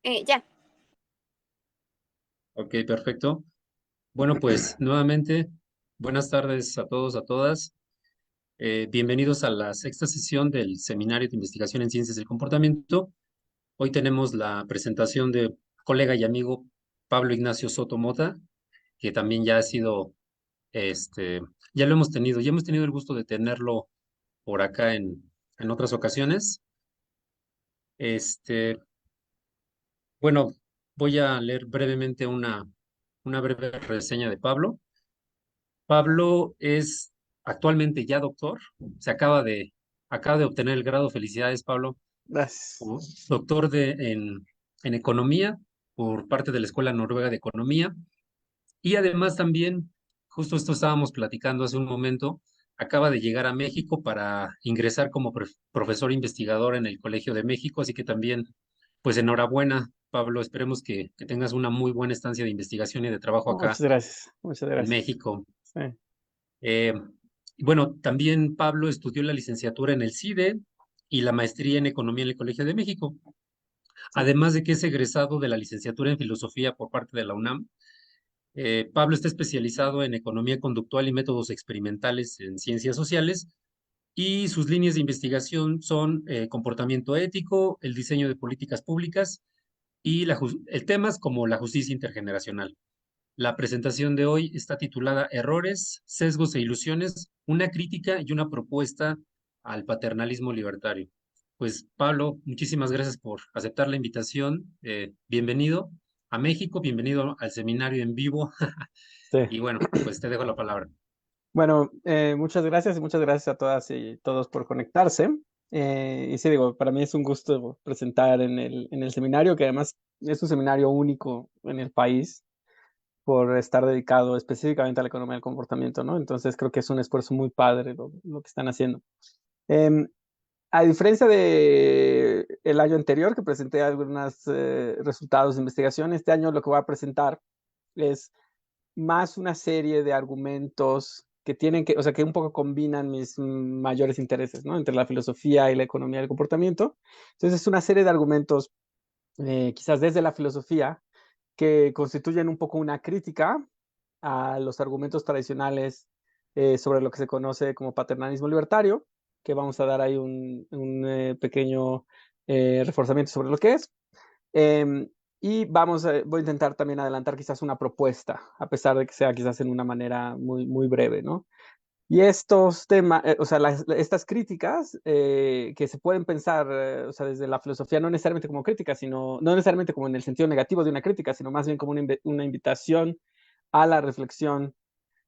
Ya. Ok, perfecto. Bueno, pues nuevamente, buenas tardes a todos, a todas. Bienvenidos a la sexta sesión del Seminario de Investigación en Ciencias del Comportamiento. Hoy tenemos la presentación de colega y amigo Pablo Ignacio Soto Mota, que también ya ha sido, este, ya lo hemos tenido, ya hemos tenido el gusto de tenerlo por acá en otras ocasiones. Este, bueno, voy a leer brevemente una breve reseña de Pablo. Pablo es actualmente ya doctor, acaba de obtener el grado. Felicidades, Pablo. Gracias. Doctor en economía por parte de la Escuela Noruega de Economía. Y además también, justo esto estábamos platicando hace un momento, acaba de llegar a México para ingresar como profesor investigador en el Colegio de México. Así que también, pues enhorabuena, Pablo. Esperemos que tengas una muy buena estancia de investigación y de trabajo acá Muchas gracias. Muchas en gracias. México. Sí. Eh, y bueno, también Pablo estudió la licenciatura en el CIDE y la maestría en Economía en el Colegio de México, Sí. además de que es egresado de la licenciatura en Filosofía por parte de la UNAM. Pablo está especializado en Economía Conductual y Métodos Experimentales en Ciencias Sociales, y sus líneas de investigación son comportamiento ético, el diseño de políticas públicas y temas como la justicia intergeneracional. La presentación de hoy está titulada Errores, sesgos e ilusiones, una crítica y una propuesta al paternalismo libertario. Pues Pablo, muchísimas gracias por aceptar la invitación. Bienvenido a México, bienvenido al seminario en vivo. Sí. Y bueno, pues te dejo la palabra. Bueno, muchas gracias y muchas gracias a todas y todos por conectarse. Y sí, digo, para mí es un gusto presentar en el seminario, que además es un seminario único en el país por estar dedicado específicamente a la economía del comportamiento, ¿no? Entonces creo que es un esfuerzo muy padre lo que están haciendo. Em, A diferencia de el año anterior, que presenté algunos resultados de investigación, este año lo que voy a presentar es más una serie de argumentos que tienen que, o sea, que un poco combinan mis mayores intereses, ¿no? Entre la filosofía y la economía del comportamiento. Entonces, es una serie de argumentos, quizás desde la filosofía, que constituyen un poco una crítica a los argumentos tradicionales sobre lo que se conoce como paternalismo libertario, que vamos a dar ahí un pequeño reforzamiento sobre lo que es. Em, y voy a intentar también adelantar quizás una propuesta, a pesar de que sea quizás en una manera muy, muy breve, ¿no? Y estos temas, o sea, estas críticas que se pueden pensar, o sea, desde la filosofía, no necesariamente como críticas, sino, no necesariamente como en el sentido negativo de una crítica, sino más bien como una invitación a la reflexión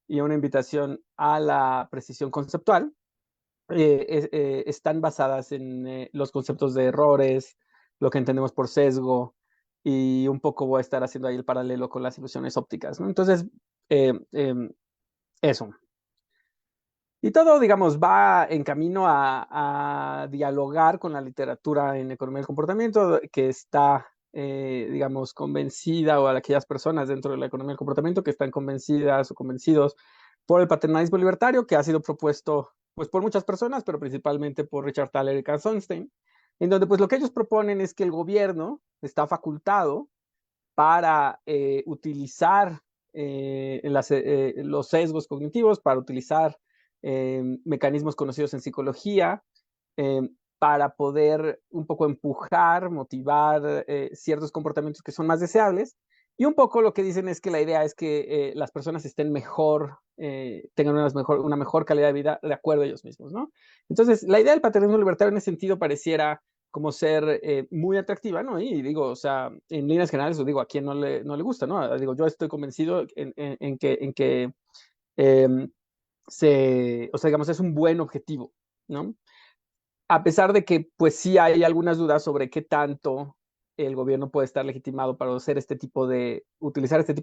y una invitación a la precisión conceptual, están basadas en los conceptos de errores, lo que entendemos por sesgo, y un poco voy a estar haciendo ahí el paralelo con las ilusiones ópticas, ¿no? Entonces, eh, eh, eso. Y todo, digamos, va en camino a dialogar con la literatura en economía del comportamiento que está, digamos, convencida, o a aquellas personas dentro de la economía del comportamiento que están convencidas o convencidos por el paternalismo libertario, que ha sido propuesto pues por muchas personas, pero principalmente por Richard Thaler y Carl Sonstein, en donde pues lo que ellos proponen es que el gobierno está facultado para utilizar los sesgos cognitivos, para utilizar mecanismos conocidos en psicología, eh, para poder un poco empujar, motivar ciertos comportamientos que son más deseables. Y un poco lo que dicen es que la idea es que las personas estén mejor, tengan una mejor calidad de vida de acuerdo a ellos mismos, ¿no? Entonces, la idea del paternalismo libertario en ese sentido pareciera como ser muy atractiva, ¿no? Y digo, o sea, en líneas generales, lo digo, a quien no le gusta, ¿no? Digo, yo estoy convencido en que eh, o sea, digamos, es un buen objetivo, ¿no? A pesar de que, pues sí hay algunas dudas sobre qué tanto el gobierno puede estar legitimado para utilizar este tipo de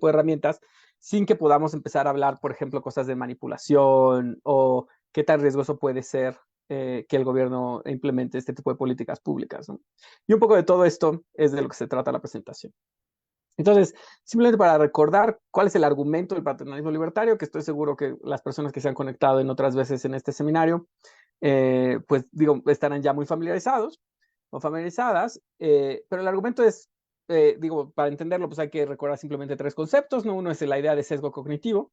herramientas sin que podamos empezar a hablar, por ejemplo, cosas de manipulación o qué tan riesgoso puede ser que el gobierno implemente este tipo de políticas públicas, ¿no? Y un poco de todo esto es de lo que se trata la presentación. Entonces, simplemente para recordar cuál es el argumento del paternalismo libertario, que estoy seguro que las personas que se han conectado en otras veces en este seminario, pues digo, estarán ya muy familiarizados o familiarizadas, pero el argumento es digo, para entenderlo, pues hay que recordar simplemente tres conceptos, ¿no? Uno es la idea de sesgo cognitivo,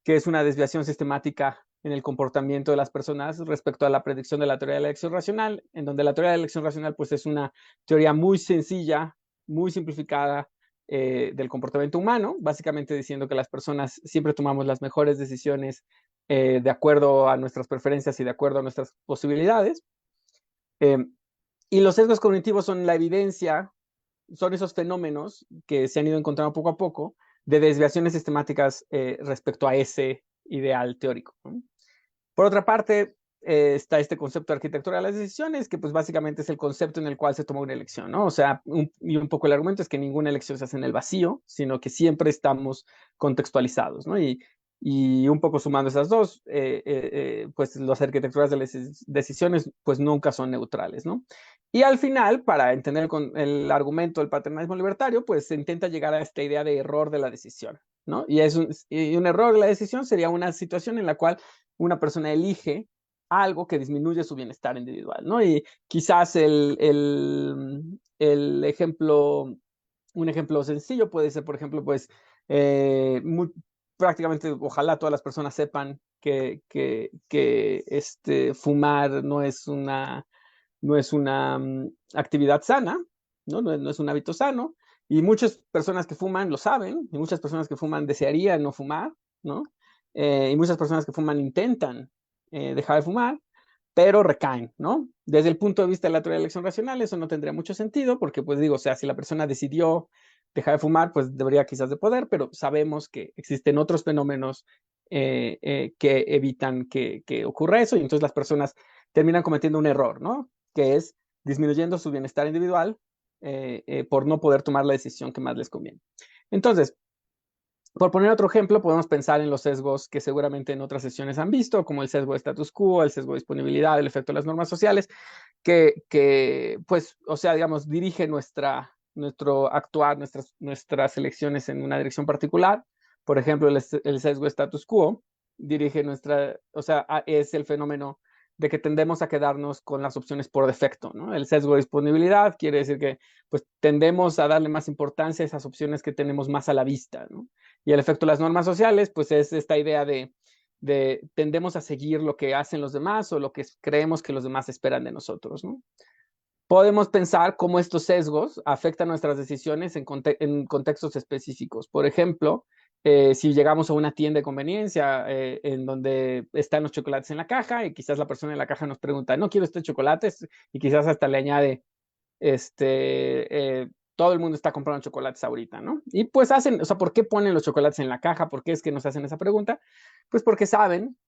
que es una desviación sistemática en el comportamiento de las personas respecto a la predicción de la teoría de la elección racional, en donde la teoría de la elección racional pues es una teoría muy sencilla, muy simplificada del comportamiento humano, básicamente diciendo que las personas siempre tomamos las mejores decisiones de acuerdo a nuestras preferencias y de acuerdo a nuestras posibilidades. Y los sesgos cognitivos son la evidencia, son esos fenómenos que se han ido encontrando poco a poco de desviaciones sistemáticas respecto a ese ideal teórico, ¿no? Por otra parte, está este concepto de arquitectura de las decisiones, que pues básicamente es el concepto en el cual se toma una elección, ¿no? O sea, y un poco el argumento es que ninguna elección se hace en el vacío, sino que siempre estamos contextualizados, ¿no? Y un poco sumando esas dos, pues las arquitecturas de las decisiones pues nunca son neutrales, ¿no? Y al final, para entender el argumento del paternalismo libertario, pues se intenta llegar a esta idea de error de la decisión, ¿no? Y un error de la decisión sería una situación en la cual una persona elige algo que disminuye su bienestar individual, ¿no? Y quizás el ejemplo, un ejemplo sencillo puede ser, por ejemplo, pues prácticamente, ojalá todas las personas sepan que fumar no es una actividad sana, ¿no? No es un hábito sano, y muchas personas que fuman lo saben, y muchas personas que fuman desearían no fumar, ¿no? Y muchas personas que fuman intentan dejar de fumar, pero recaen, ¿no? Desde el punto de vista de la teoría de elección racional, eso no tendría mucho sentido, porque pues digo, o sea, si la persona decidió dejar de fumar, pues debería quizás de poder, pero sabemos que existen otros fenómenos que evitan que ocurra eso, y entonces las personas terminan cometiendo un error, ¿no? Que es disminuyendo su bienestar individual por no poder tomar la decisión que más les conviene. Entonces, por poner otro ejemplo, podemos pensar en los sesgos que seguramente en otras sesiones han visto, como el sesgo de status quo, el sesgo de disponibilidad, el efecto de las normas sociales, pues, o sea, digamos, dirige nuestro actuar, nuestras elecciones en una dirección particular. Por ejemplo, el sesgo de status quo dirige o sea, es el fenómeno de que tendemos a quedarnos con las opciones por defecto, ¿no? El sesgo de disponibilidad quiere decir que pues tendemos a darle más importancia a esas opciones que tenemos más a la vista, ¿no? Y el efecto de las normas sociales, pues es esta idea de tendemos a seguir lo que hacen los demás o lo que creemos que los demás esperan de nosotros, ¿no? Podemos pensar cómo estos sesgos afectan nuestras decisiones en contextos específicos. Por ejemplo, si llegamos a una tienda de conveniencia en donde están los chocolates en la caja y quizás la persona en la caja nos pregunta, no quiero este chocolate, y quizás hasta le añade, todo el mundo está comprando chocolates ahorita, ¿no? Y pues o sea, ¿por qué ponen los chocolates en la caja? ¿Por qué es que nos hacen esa pregunta? Pues porque saben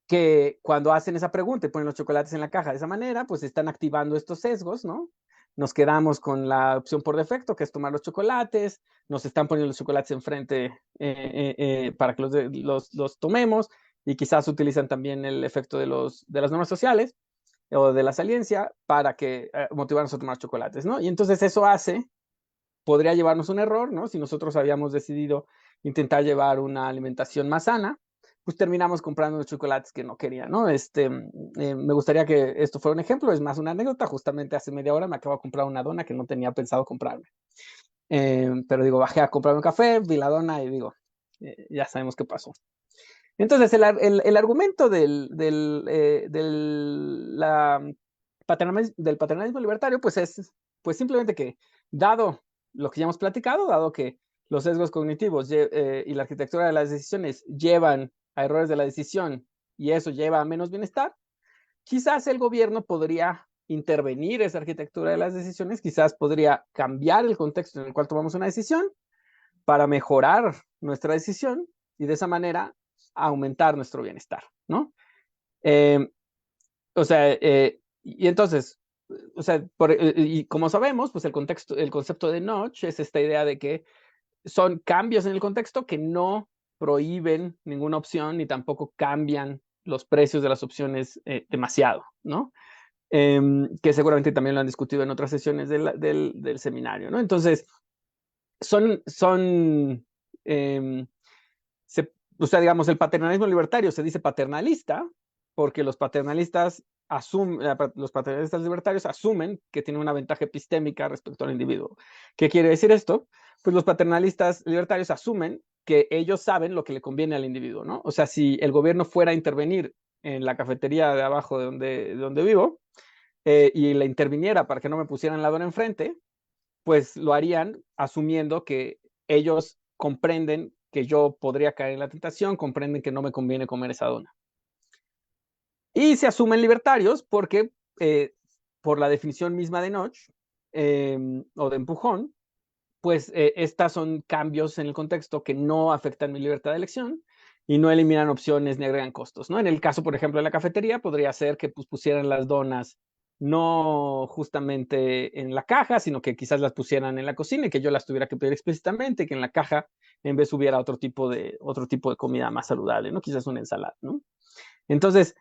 que cuando hacen esa pregunta y ponen los chocolates en la caja de esa manera, pues están activando estos sesgos, ¿no? Nos quedamos con la opción por defecto, que es tomar los chocolates, nos están poniendo los chocolates enfrente para que los tomemos, y quizás utilizan también el efecto de las normas sociales o de la saliencia para motivarnos a tomar chocolates, ¿no? Y entonces eso podría llevarnos un error, ¿no? Si nosotros habíamos decidido intentar llevar una alimentación más sana, pues terminamos comprando los chocolates que no quería, ¿no? Me gustaría que esto fuera un ejemplo, es más una anécdota. Justamente hace media hora me acabo de comprar una dona que no tenía pensado comprarme. Pero digo, bajé a comprarme un café, vi la dona y digo, ya sabemos qué pasó. Entonces, el argumento del paternalismo libertario, pues es pues simplemente que, dado lo que ya hemos platicado, dado que los sesgos cognitivos y la arquitectura de las decisiones llevan a errores de la decisión y eso lleva a menos bienestar, quizás el gobierno podría intervenir esa arquitectura de las decisiones, quizás podría cambiar el contexto en el cual tomamos una decisión para mejorar nuestra decisión y de esa manera aumentar nuestro bienestar, ¿no? O sea, y entonces, o sea, y como sabemos, pues el concepto de notch es esta idea de que son cambios en el contexto que no prohíben ninguna opción ni tampoco cambian los precios de las opciones demasiado, ¿no? Que seguramente también lo han discutido en otras sesiones del seminario, ¿no? Entonces, eh, o sea, digamos, el paternalismo libertario se dice paternalista porque los paternalistas los paternalistas libertarios asumen que tienen una ventaja epistémica respecto al individuo. ¿Qué quiere decir esto? Pues los paternalistas libertarios asumen que ellos saben lo que le conviene al individuo, ¿no? O sea, si el gobierno fuera a intervenir en la cafetería de abajo de donde vivo y le interviniera para que no me pusieran la dona enfrente, pues lo harían asumiendo que ellos comprenden que yo podría caer en la tentación, comprenden que no me conviene comer esa dona. Y se asumen libertarios porque, por la definición misma de Notch o de empujón, pues estas son cambios en el contexto que no afectan mi libertad de elección y no eliminan opciones ni agregan costos, ¿no? En el caso, por ejemplo, de la cafetería, podría ser que pues, pusieran las donas no justamente en la caja, sino que quizás las pusieran en la cocina y que yo las tuviera que pedir explícitamente, que en la caja en vez hubiera otro tipo de comida más saludable, ¿no? Quizás una ensalada, ¿no? Entonces,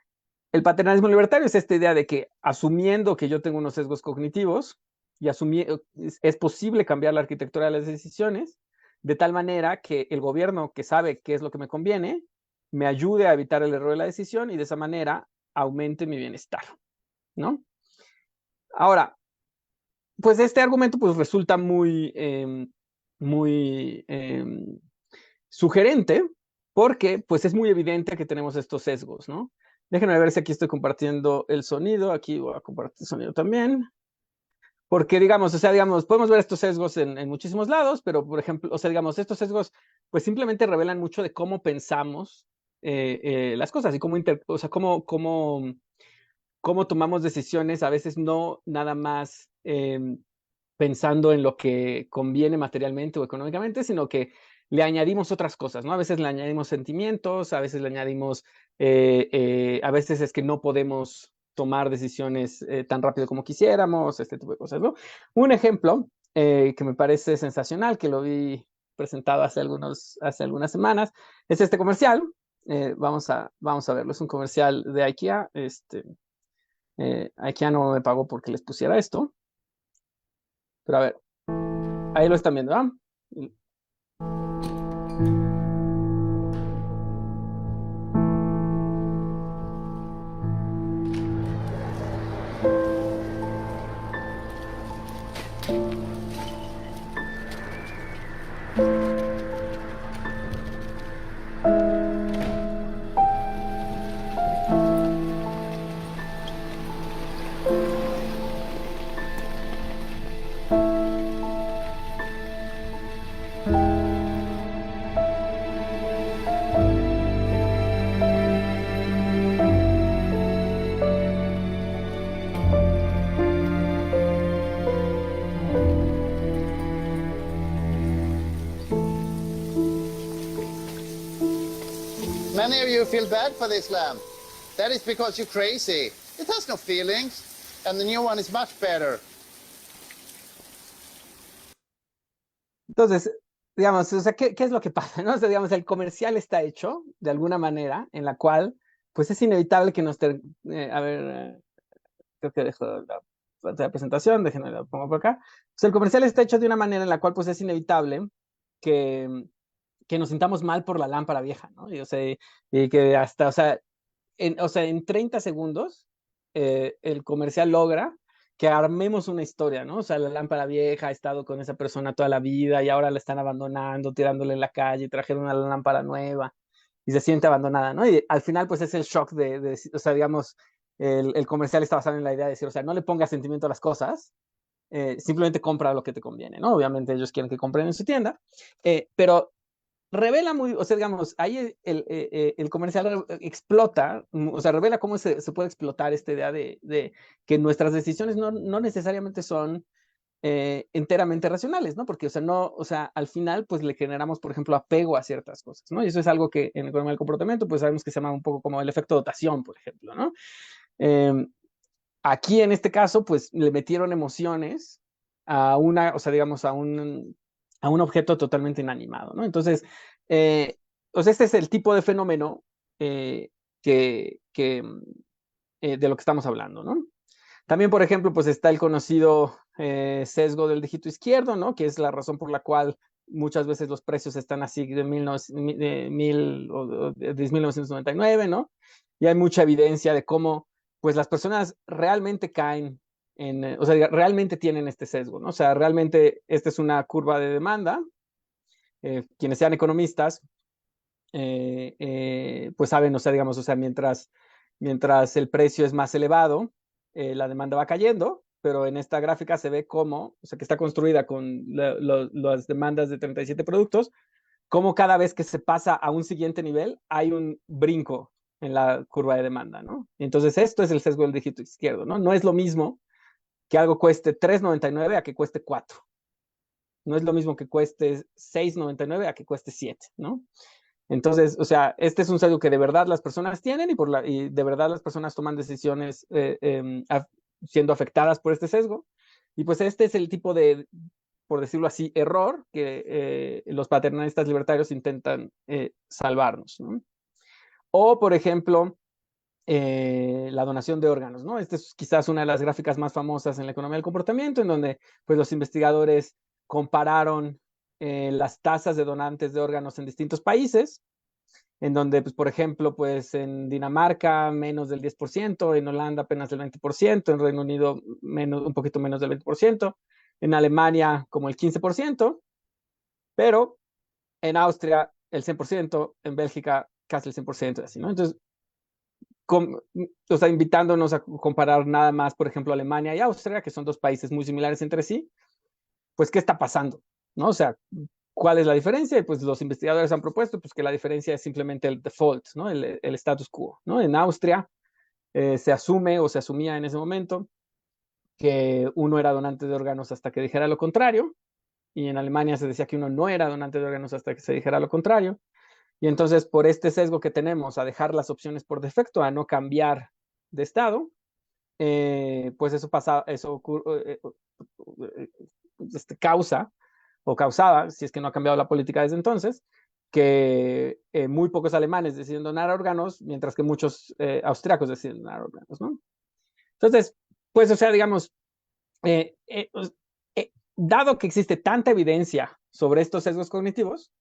el paternalismo libertario es esta idea de que asumiendo que yo tengo unos sesgos cognitivos y es posible cambiar la arquitectura de las decisiones de tal manera que el gobierno que sabe qué es lo que me conviene me ayude a evitar el error de la decisión y de esa manera aumente mi bienestar, ¿no? Ahora, pues este argumento pues resulta muy sugerente porque pues es muy evidente que tenemos estos sesgos, ¿no? Déjenme ver si aquí estoy compartiendo el sonido. Aquí voy a compartir el sonido también. Porque, digamos, o sea, digamos, podemos ver estos sesgos en muchísimos lados, pero, por ejemplo, o sea, digamos, estos sesgos, pues simplemente revelan mucho de cómo pensamos las cosas y o sea, cómo tomamos decisiones, a veces no nada más pensando en lo que conviene materialmente o económicamente, sino que le añadimos otras cosas, ¿no? A veces le añadimos sentimientos, a veces le añadimos, a veces es que no podemos tomar decisiones tan rápido como quisiéramos, este tipo de cosas, ¿no? Un ejemplo que me parece sensacional, que lo vi presentado hace algunas semanas, es este comercial. Vamos a verlo, es un comercial de IKEA. IKEA no me pagó porque les pusiera esto, pero a ver, ahí lo están viendo, ¿ah? Many of you feel bad for this lamp. That is because you're crazy. It has no feelings, and the new one is much better. Entonces, digamos, o sea, ¿qué es lo que pasa? ¿No? O sea, digamos, el comercial está hecho de alguna manera en la cual, pues es inevitable que a ver, creo que dejo la pantalla de presentación, déjenme la pongo por acá. Pues el comercial está hecho de una manera en la cual, pues es inevitable que, que nos sintamos mal por la lámpara vieja, ¿no? Y, o sea, y que hasta, en 30 segundos, el comercial logra que armemos una historia, ¿no? O sea, la lámpara vieja ha estado con esa persona toda la vida y ahora la están abandonando, tirándole en la calle, trajeron una lámpara nueva y se siente abandonada, ¿no? Y al final, pues es el shock o sea, digamos, el comercial está basado en la idea de decir, o sea, no le pongas sentimiento a las cosas, simplemente compra lo que te conviene, ¿no? Obviamente ellos quieren que compren en su tienda, pero revela o sea, digamos, ahí el comercial explota, o sea, revela cómo se puede explotar esta idea de que nuestras decisiones no necesariamente son enteramente racionales, ¿no? Porque, o sea, al final, pues le generamos, por ejemplo, apego a ciertas cosas, ¿no? Y eso es algo que en economía del comportamiento, pues sabemos que se llama un poco como el efecto dotación, por ejemplo, ¿no? Aquí, en este caso, pues le metieron emociones o sea, digamos, a un objeto totalmente inanimado, ¿no? Entonces, pues este es el tipo de fenómeno de lo que estamos hablando, ¿no? También, por ejemplo, pues está el conocido sesgo del dígito izquierdo, ¿no? Que es la razón por la cual muchas veces los precios están así de 1999, ¿no? Y hay mucha evidencia de cómo pues las personas realmente caen o sea, realmente tienen este sesgo, ¿no? O sea, realmente esta es una curva de demanda. Quienes sean economistas, pues saben, o sea, digamos, o sea, mientras el precio es más elevado, la demanda va cayendo, pero en esta gráfica se ve cómo, o sea, que está construida con las demandas de 37 productos, cómo cada vez que se pasa a un siguiente nivel hay un brinco en la curva de demanda, ¿no? Entonces, esto es el sesgo del dígito izquierdo, ¿no? No es lo mismo que algo cueste 3.99 a que cueste 4. No es lo mismo que cueste 6.99 a que cueste 7, ¿no? Entonces, o sea, este es un sesgo que de verdad las personas tienen y de verdad las personas toman decisiones siendo afectadas por este sesgo. Y pues este es el tipo de, por decirlo así, error que los paternalistas libertarios intentan salvarnos, ¿no? O, por ejemplo, la donación de órganos, ¿no? Esta es quizás una de las gráficas más famosas en la economía del comportamiento, en donde pues, los investigadores compararon las tasas de donantes de órganos en distintos países, en donde, pues, por ejemplo, pues en Dinamarca menos del 10%, en Holanda apenas del 20%, en Reino Unido un poquito menos del 20%, en Alemania como el 15%, pero en Austria el 100%, en Bélgica casi el 100%, así, ¿no? Entonces, o sea, invitándonos a comparar nada más, por ejemplo, Alemania y Austria, que son dos países muy similares entre sí, pues, ¿qué está pasando? ¿No? O sea, ¿cuál es la diferencia? Y pues los investigadores han propuesto pues, que la diferencia es simplemente el default, ¿no? El status quo, ¿no? En Austria se asume o se asumía en ese momento que uno era donante de órganos hasta que dijera lo contrario, y en Alemania se decía que uno no era donante de órganos hasta que se dijera lo contrario. Y entonces, por este sesgo que tenemos a dejar las opciones por defecto, a no cambiar de estado, pues eso pasa, causa o causaba, si es que no ha cambiado la política desde entonces, que muy pocos alemanes deciden donar órganos, mientras que muchos austriacos deciden donar órganos, ¿no? Entonces, pues, o sea, digamos, dado que existe tanta evidencia sobre estos sesgos cognitivos,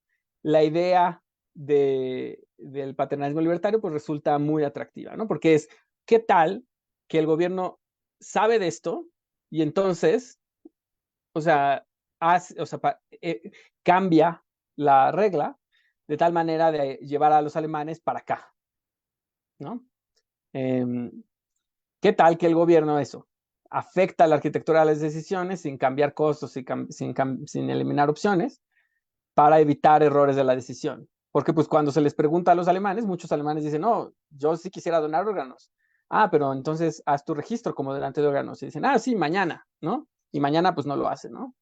la idea del paternalismo libertario pues resulta muy atractiva, ¿no? Porque es, ¿qué tal que el gobierno sabe de esto y entonces, o sea, cambia la regla de tal manera de llevar a los alemanes para acá, ¿no? ¿Qué tal que el gobierno afecta la arquitectura de las decisiones sin cambiar costos, sin eliminar opciones, para evitar errores de la decisión? Porque pues cuando se les pregunta a los alemanes, muchos alemanes dicen, no, yo sí quisiera donar órganos. Ah, pero entonces haz tu registro como donante de órganos. Y dicen, ah, sí, mañana, ¿no? Y mañana pues no lo hacen, ¿no?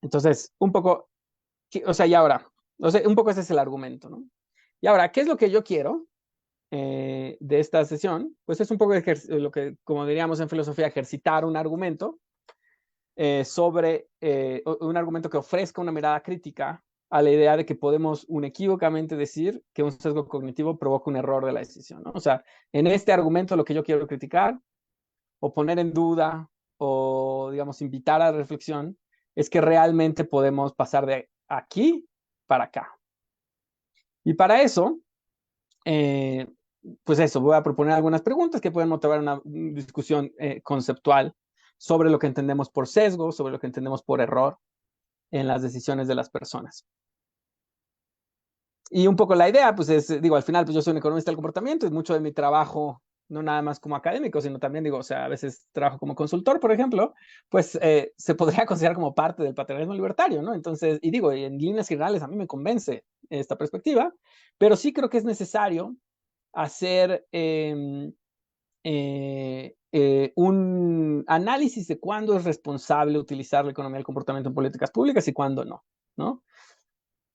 Entonces, un poco, o sea, y ahora, o sea, un poco ese es el argumento, ¿no? Y ahora, ¿qué es lo que yo quiero de esta sesión? Pues es un poco lo que, como diríamos en filosofía, ejercitar un argumento sobre un argumento que ofrezca una mirada crítica a la idea de que podemos inequívocamente decir que un sesgo cognitivo provoca un error de la decisión, ¿no? O sea, en este argumento lo que yo quiero criticar o poner en duda o, digamos, invitar a la reflexión es que realmente podemos pasar de aquí para acá. Y para eso, pues eso, voy a proponer algunas preguntas que pueden motivar una discusión conceptual sobre lo que entendemos por sesgo, sobre lo que entendemos por error en las decisiones de las personas. Y un poco la idea, pues es, digo, al final, pues yo soy un economista del comportamiento y mucho de mi trabajo, no nada más como académico, sino también, digo, o sea, a veces trabajo como consultor, por ejemplo, pues se podría considerar como parte del paternalismo libertario, ¿no? Entonces, y digo, en líneas generales a mí me convence esta perspectiva, pero sí creo que es necesario hacer un análisis de cuándo es responsable utilizar la economía del comportamiento en políticas públicas y cuándo no, ¿no?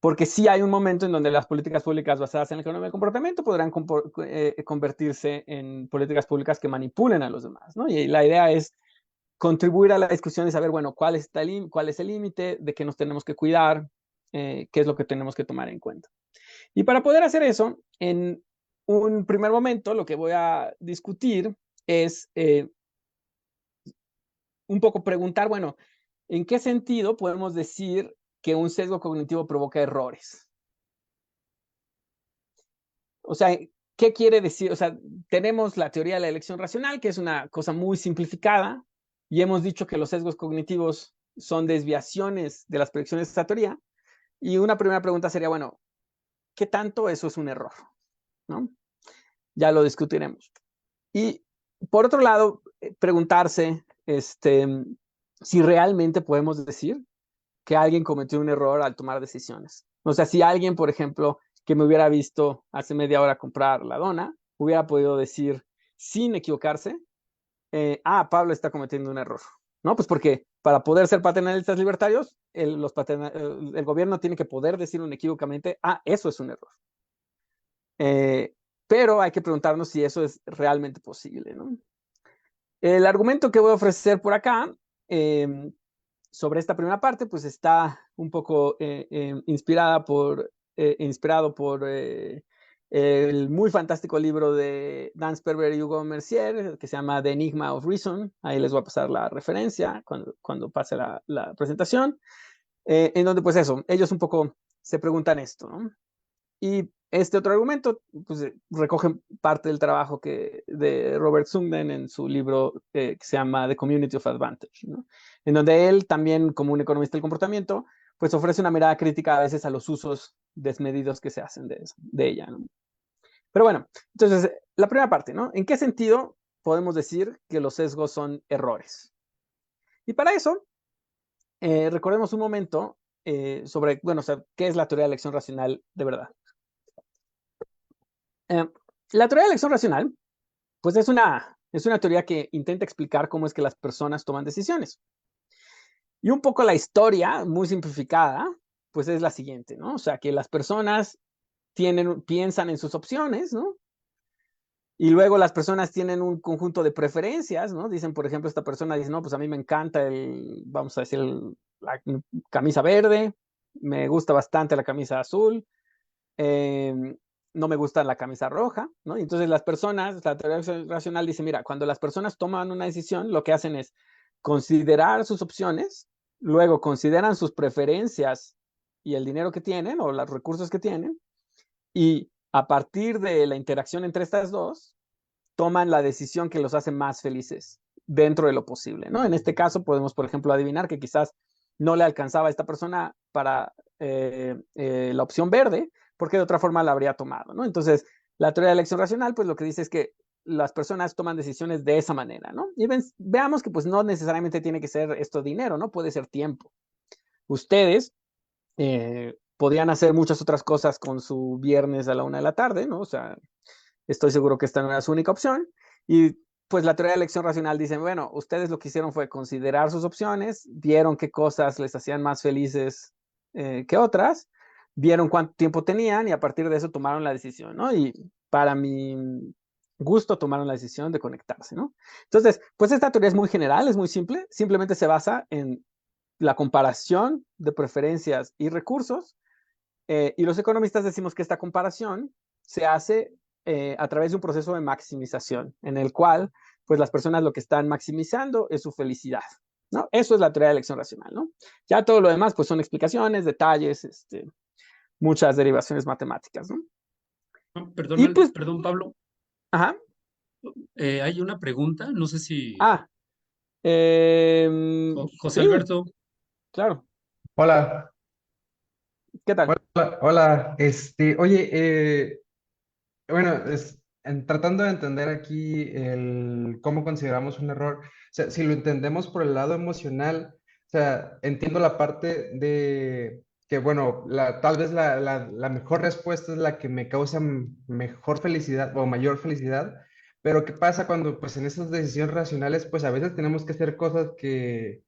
Porque sí hay un momento en donde las políticas públicas basadas en la economía del comportamiento podrán convertirse en políticas públicas que manipulen a los demás, ¿no? Y la idea es contribuir a la discusión y saber, bueno, cuál es el límite, de qué nos tenemos que cuidar, qué es lo que tenemos que tomar en cuenta. Y para poder hacer eso, en un primer momento, lo que voy a discutir es un poco preguntar, bueno, ¿en qué sentido podemos decir que un sesgo cognitivo provoca errores? O sea, ¿qué quiere decir? O sea, tenemos la teoría de la elección racional, que es una cosa muy simplificada, y hemos dicho que los sesgos cognitivos son desviaciones de las predicciones de esta teoría. Y una primera pregunta sería, bueno, ¿qué tanto eso es un error? ¿No? Ya lo discutiremos. Y por otro lado, preguntarse si realmente podemos decir que alguien cometió un error al tomar decisiones. O sea, si alguien, por ejemplo, que me hubiera visto hace media hora comprar la dona, hubiera podido decir sin equivocarse, Pablo está cometiendo un error. ¿No? Pues porque para poder ser paternalistas libertarios, el gobierno tiene que poder decir inequívocamente, eso es un error. Pero hay que preguntarnos si eso es realmente posible, ¿no? El argumento que voy a ofrecer por acá sobre esta primera parte, pues está un poco inspirado por el muy fantástico libro de Dan Sperber y Hugo Mercier, que se llama The Enigma of Reason. Ahí les voy a pasar la referencia cuando pase la presentación, en donde pues eso, ellos un poco se preguntan esto, ¿no? Y este otro argumento pues, recoge parte del trabajo de Robert Sungden en su libro que se llama The Community of Advantage, ¿no? En donde él también, como un economista del comportamiento, pues ofrece una mirada crítica a veces a los usos desmedidos que se hacen de ella, ¿no? Pero bueno, entonces, la primera parte, ¿no? ¿En qué sentido podemos decir que los sesgos son errores? Y para eso, recordemos un momento sobre, bueno, o sea, ¿qué es la teoría de la elección racional de verdad? La teoría de la elección racional, pues es una teoría que intenta explicar cómo es que las personas toman decisiones. Y un poco la historia, muy simplificada, pues es la siguiente, ¿no? O sea, que las personas piensan en sus opciones, ¿no? Y luego las personas tienen un conjunto de preferencias, ¿no? Dicen, por ejemplo, esta persona dice, no, pues a mí me encanta vamos a decir, la camisa verde, me gusta bastante la camisa azul, no me gusta la camisa roja, ¿no? Entonces las personas, la teoría racional dice, mira, cuando las personas toman una decisión, lo que hacen es considerar sus opciones, luego consideran sus preferencias y el dinero que tienen o los recursos que tienen, y a partir de la interacción entre estas dos, toman la decisión que los hace más felices dentro de lo posible, ¿no? En este caso podemos, por ejemplo, adivinar que quizás no le alcanzaba a esta persona para la opción verde, porque de otra forma la habría tomado, ¿no? Entonces, la teoría de elección racional, pues lo que dice es que las personas toman decisiones de esa manera, ¿no? Y veamos que pues no necesariamente tiene que ser esto dinero, ¿no? Puede ser tiempo. Ustedes podrían hacer muchas otras cosas con su viernes a la 1 de la tarde, ¿no? O sea, estoy seguro que esta no era su única opción. Y pues la teoría de elección racional dice, bueno, ustedes lo que hicieron fue considerar sus opciones, vieron qué cosas les hacían más felices que otras, vieron cuánto tiempo tenían y a partir de eso tomaron la decisión, ¿no? Y para mi gusto tomaron la decisión de conectarse, ¿no? Entonces, pues esta teoría es muy general, es muy simple, simplemente se basa en la comparación de preferencias y recursos, y los economistas decimos que esta comparación se hace a través de un proceso de maximización, en el cual pues las personas lo que están maximizando es su felicidad, ¿no? Eso es la teoría de elección racional, ¿no? Ya todo lo demás pues son explicaciones, detalles, muchas derivaciones matemáticas, ¿no? Y pues, Perdón, Pablo. ajá. Hay una pregunta, no sé si Ah, José sí, Alberto. claro. Hola, ¿Qué tal? hola. Oye, bueno, tratando de entender aquí cómo consideramos un error, o sea, si lo entendemos por el lado emocional, o sea, entiendo la parte de que, bueno, tal vez la mejor respuesta es la que me causa mejor felicidad o mayor felicidad, pero ¿qué pasa cuando, pues, en esas decisiones racionales, pues, a veces tenemos que hacer cosas que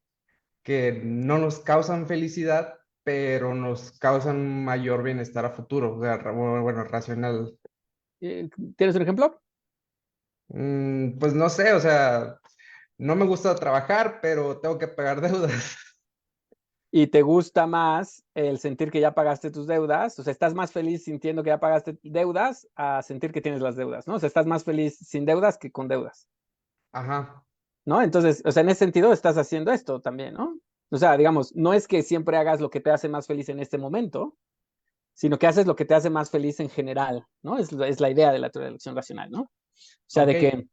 no nos causan felicidad, pero nos causan mayor bienestar a futuro, o sea, bueno, racional. ¿Tienes un ejemplo? Pues no sé, o sea, no me gusta trabajar, pero tengo que pagar deudas. Y te gusta más el sentir que ya pagaste tus deudas, o sea, estás más feliz sintiendo que ya pagaste deudas a sentir que tienes las deudas, ¿no? O sea, estás más feliz sin deudas que con deudas, Ajá. ¿no? Entonces, o sea, en ese sentido estás haciendo esto también, ¿no? O sea, digamos, no es que siempre hagas lo que te hace más feliz en este momento, sino que haces lo que te hace más feliz en general, ¿no? Es la idea de la teoría de la elección racional, ¿no? O sea, de Ok, que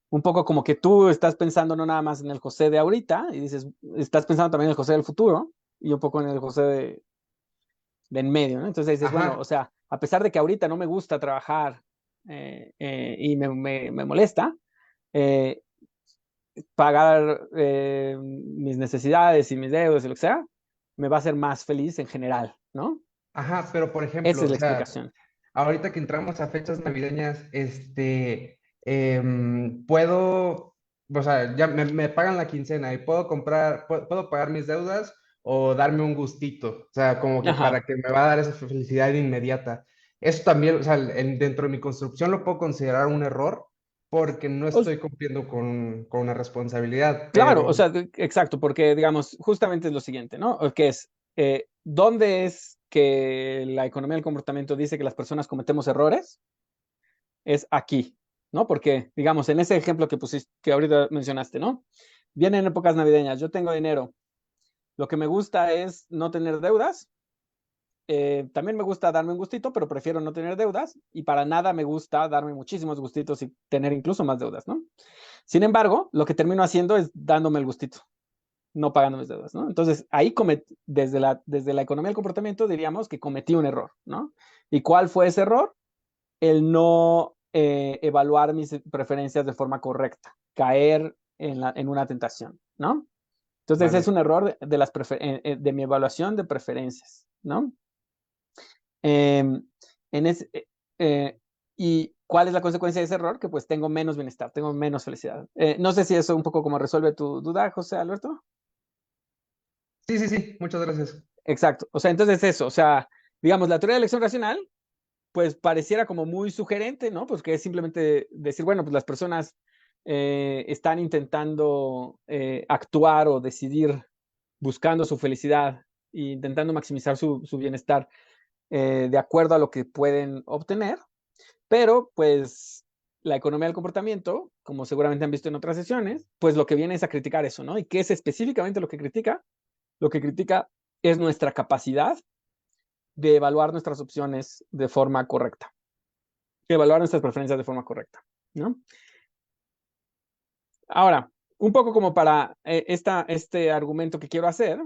un poco como que tú estás pensando no nada más en el José de ahorita, y dices, estás pensando también en el José del futuro, y un poco en el José de en medio, ¿no? Entonces dices, bueno, o ajá, sea, a pesar de que ahorita no me gusta trabajar y me molesta, eh, pagar mis necesidades y mis deudas y lo que sea, me va a hacer más feliz en general, ¿no? ajá, pero por Esa ejemplo, es o la sea, explicación. ahorita que entramos a fechas navideñas, puedo, o sea, ya me pagan la quincena y puedo comprar, puedo pagar mis deudas o darme un gustito, o sea, como que Ajá. para que me va a dar esa felicidad inmediata. Eso también, o sea, dentro de mi construcción lo puedo considerar un error porque no O- estoy cumpliendo con una responsabilidad, claro, o pero sea, exacto, porque digamos, justamente es lo siguiente, ¿no? Que es, ¿dónde es que la economía del comportamiento dice que las personas cometemos errores? Es aquí, ¿no? Porque, digamos, en ese ejemplo que pusiste, que ahorita mencionaste, ¿no? Vienen épocas navideñas, yo tengo dinero, lo que me gusta es no tener deudas, también me gusta darme un gustito, pero prefiero no tener deudas y para nada me gusta darme muchísimos gustitos y tener incluso más deudas, ¿no? Sin embargo, lo que termino haciendo es dándome el gustito, no pagando mis deudas, ¿no? Entonces, ahí desde la economía del comportamiento diríamos que cometí un error, ¿no? ¿Y cuál fue ese error? El no evaluar mis preferencias de forma correcta, caer en una tentación, ¿no? Entonces es vale. un error de mi evaluación de preferencias, ¿no? Eh, en ese, ¿Y cuál es la consecuencia de ese error? Que pues tengo menos bienestar, tengo menos felicidad. No sé si eso un poco como resuelve tu duda, José Alberto. Sí, sí, sí, muchas gracias. Exacto. O sea, entonces eso, o sea, digamos, la teoría de elección racional, pues pareciera como muy sugerente, ¿no? Pues que es simplemente decir, bueno, pues las personas están intentando actuar o decidir buscando su felicidad e intentando maximizar su bienestar de acuerdo a lo que pueden obtener, pero pues la economía del comportamiento, como seguramente han visto en otras sesiones, pues lo que viene es a criticar eso, ¿no? ¿Y qué es específicamente lo que critica? Lo que critica es nuestra capacidad de evaluar nuestras opciones de forma correcta, evaluar nuestras preferencias de forma correcta, ¿no? Ahora, un poco como para este argumento que quiero hacer,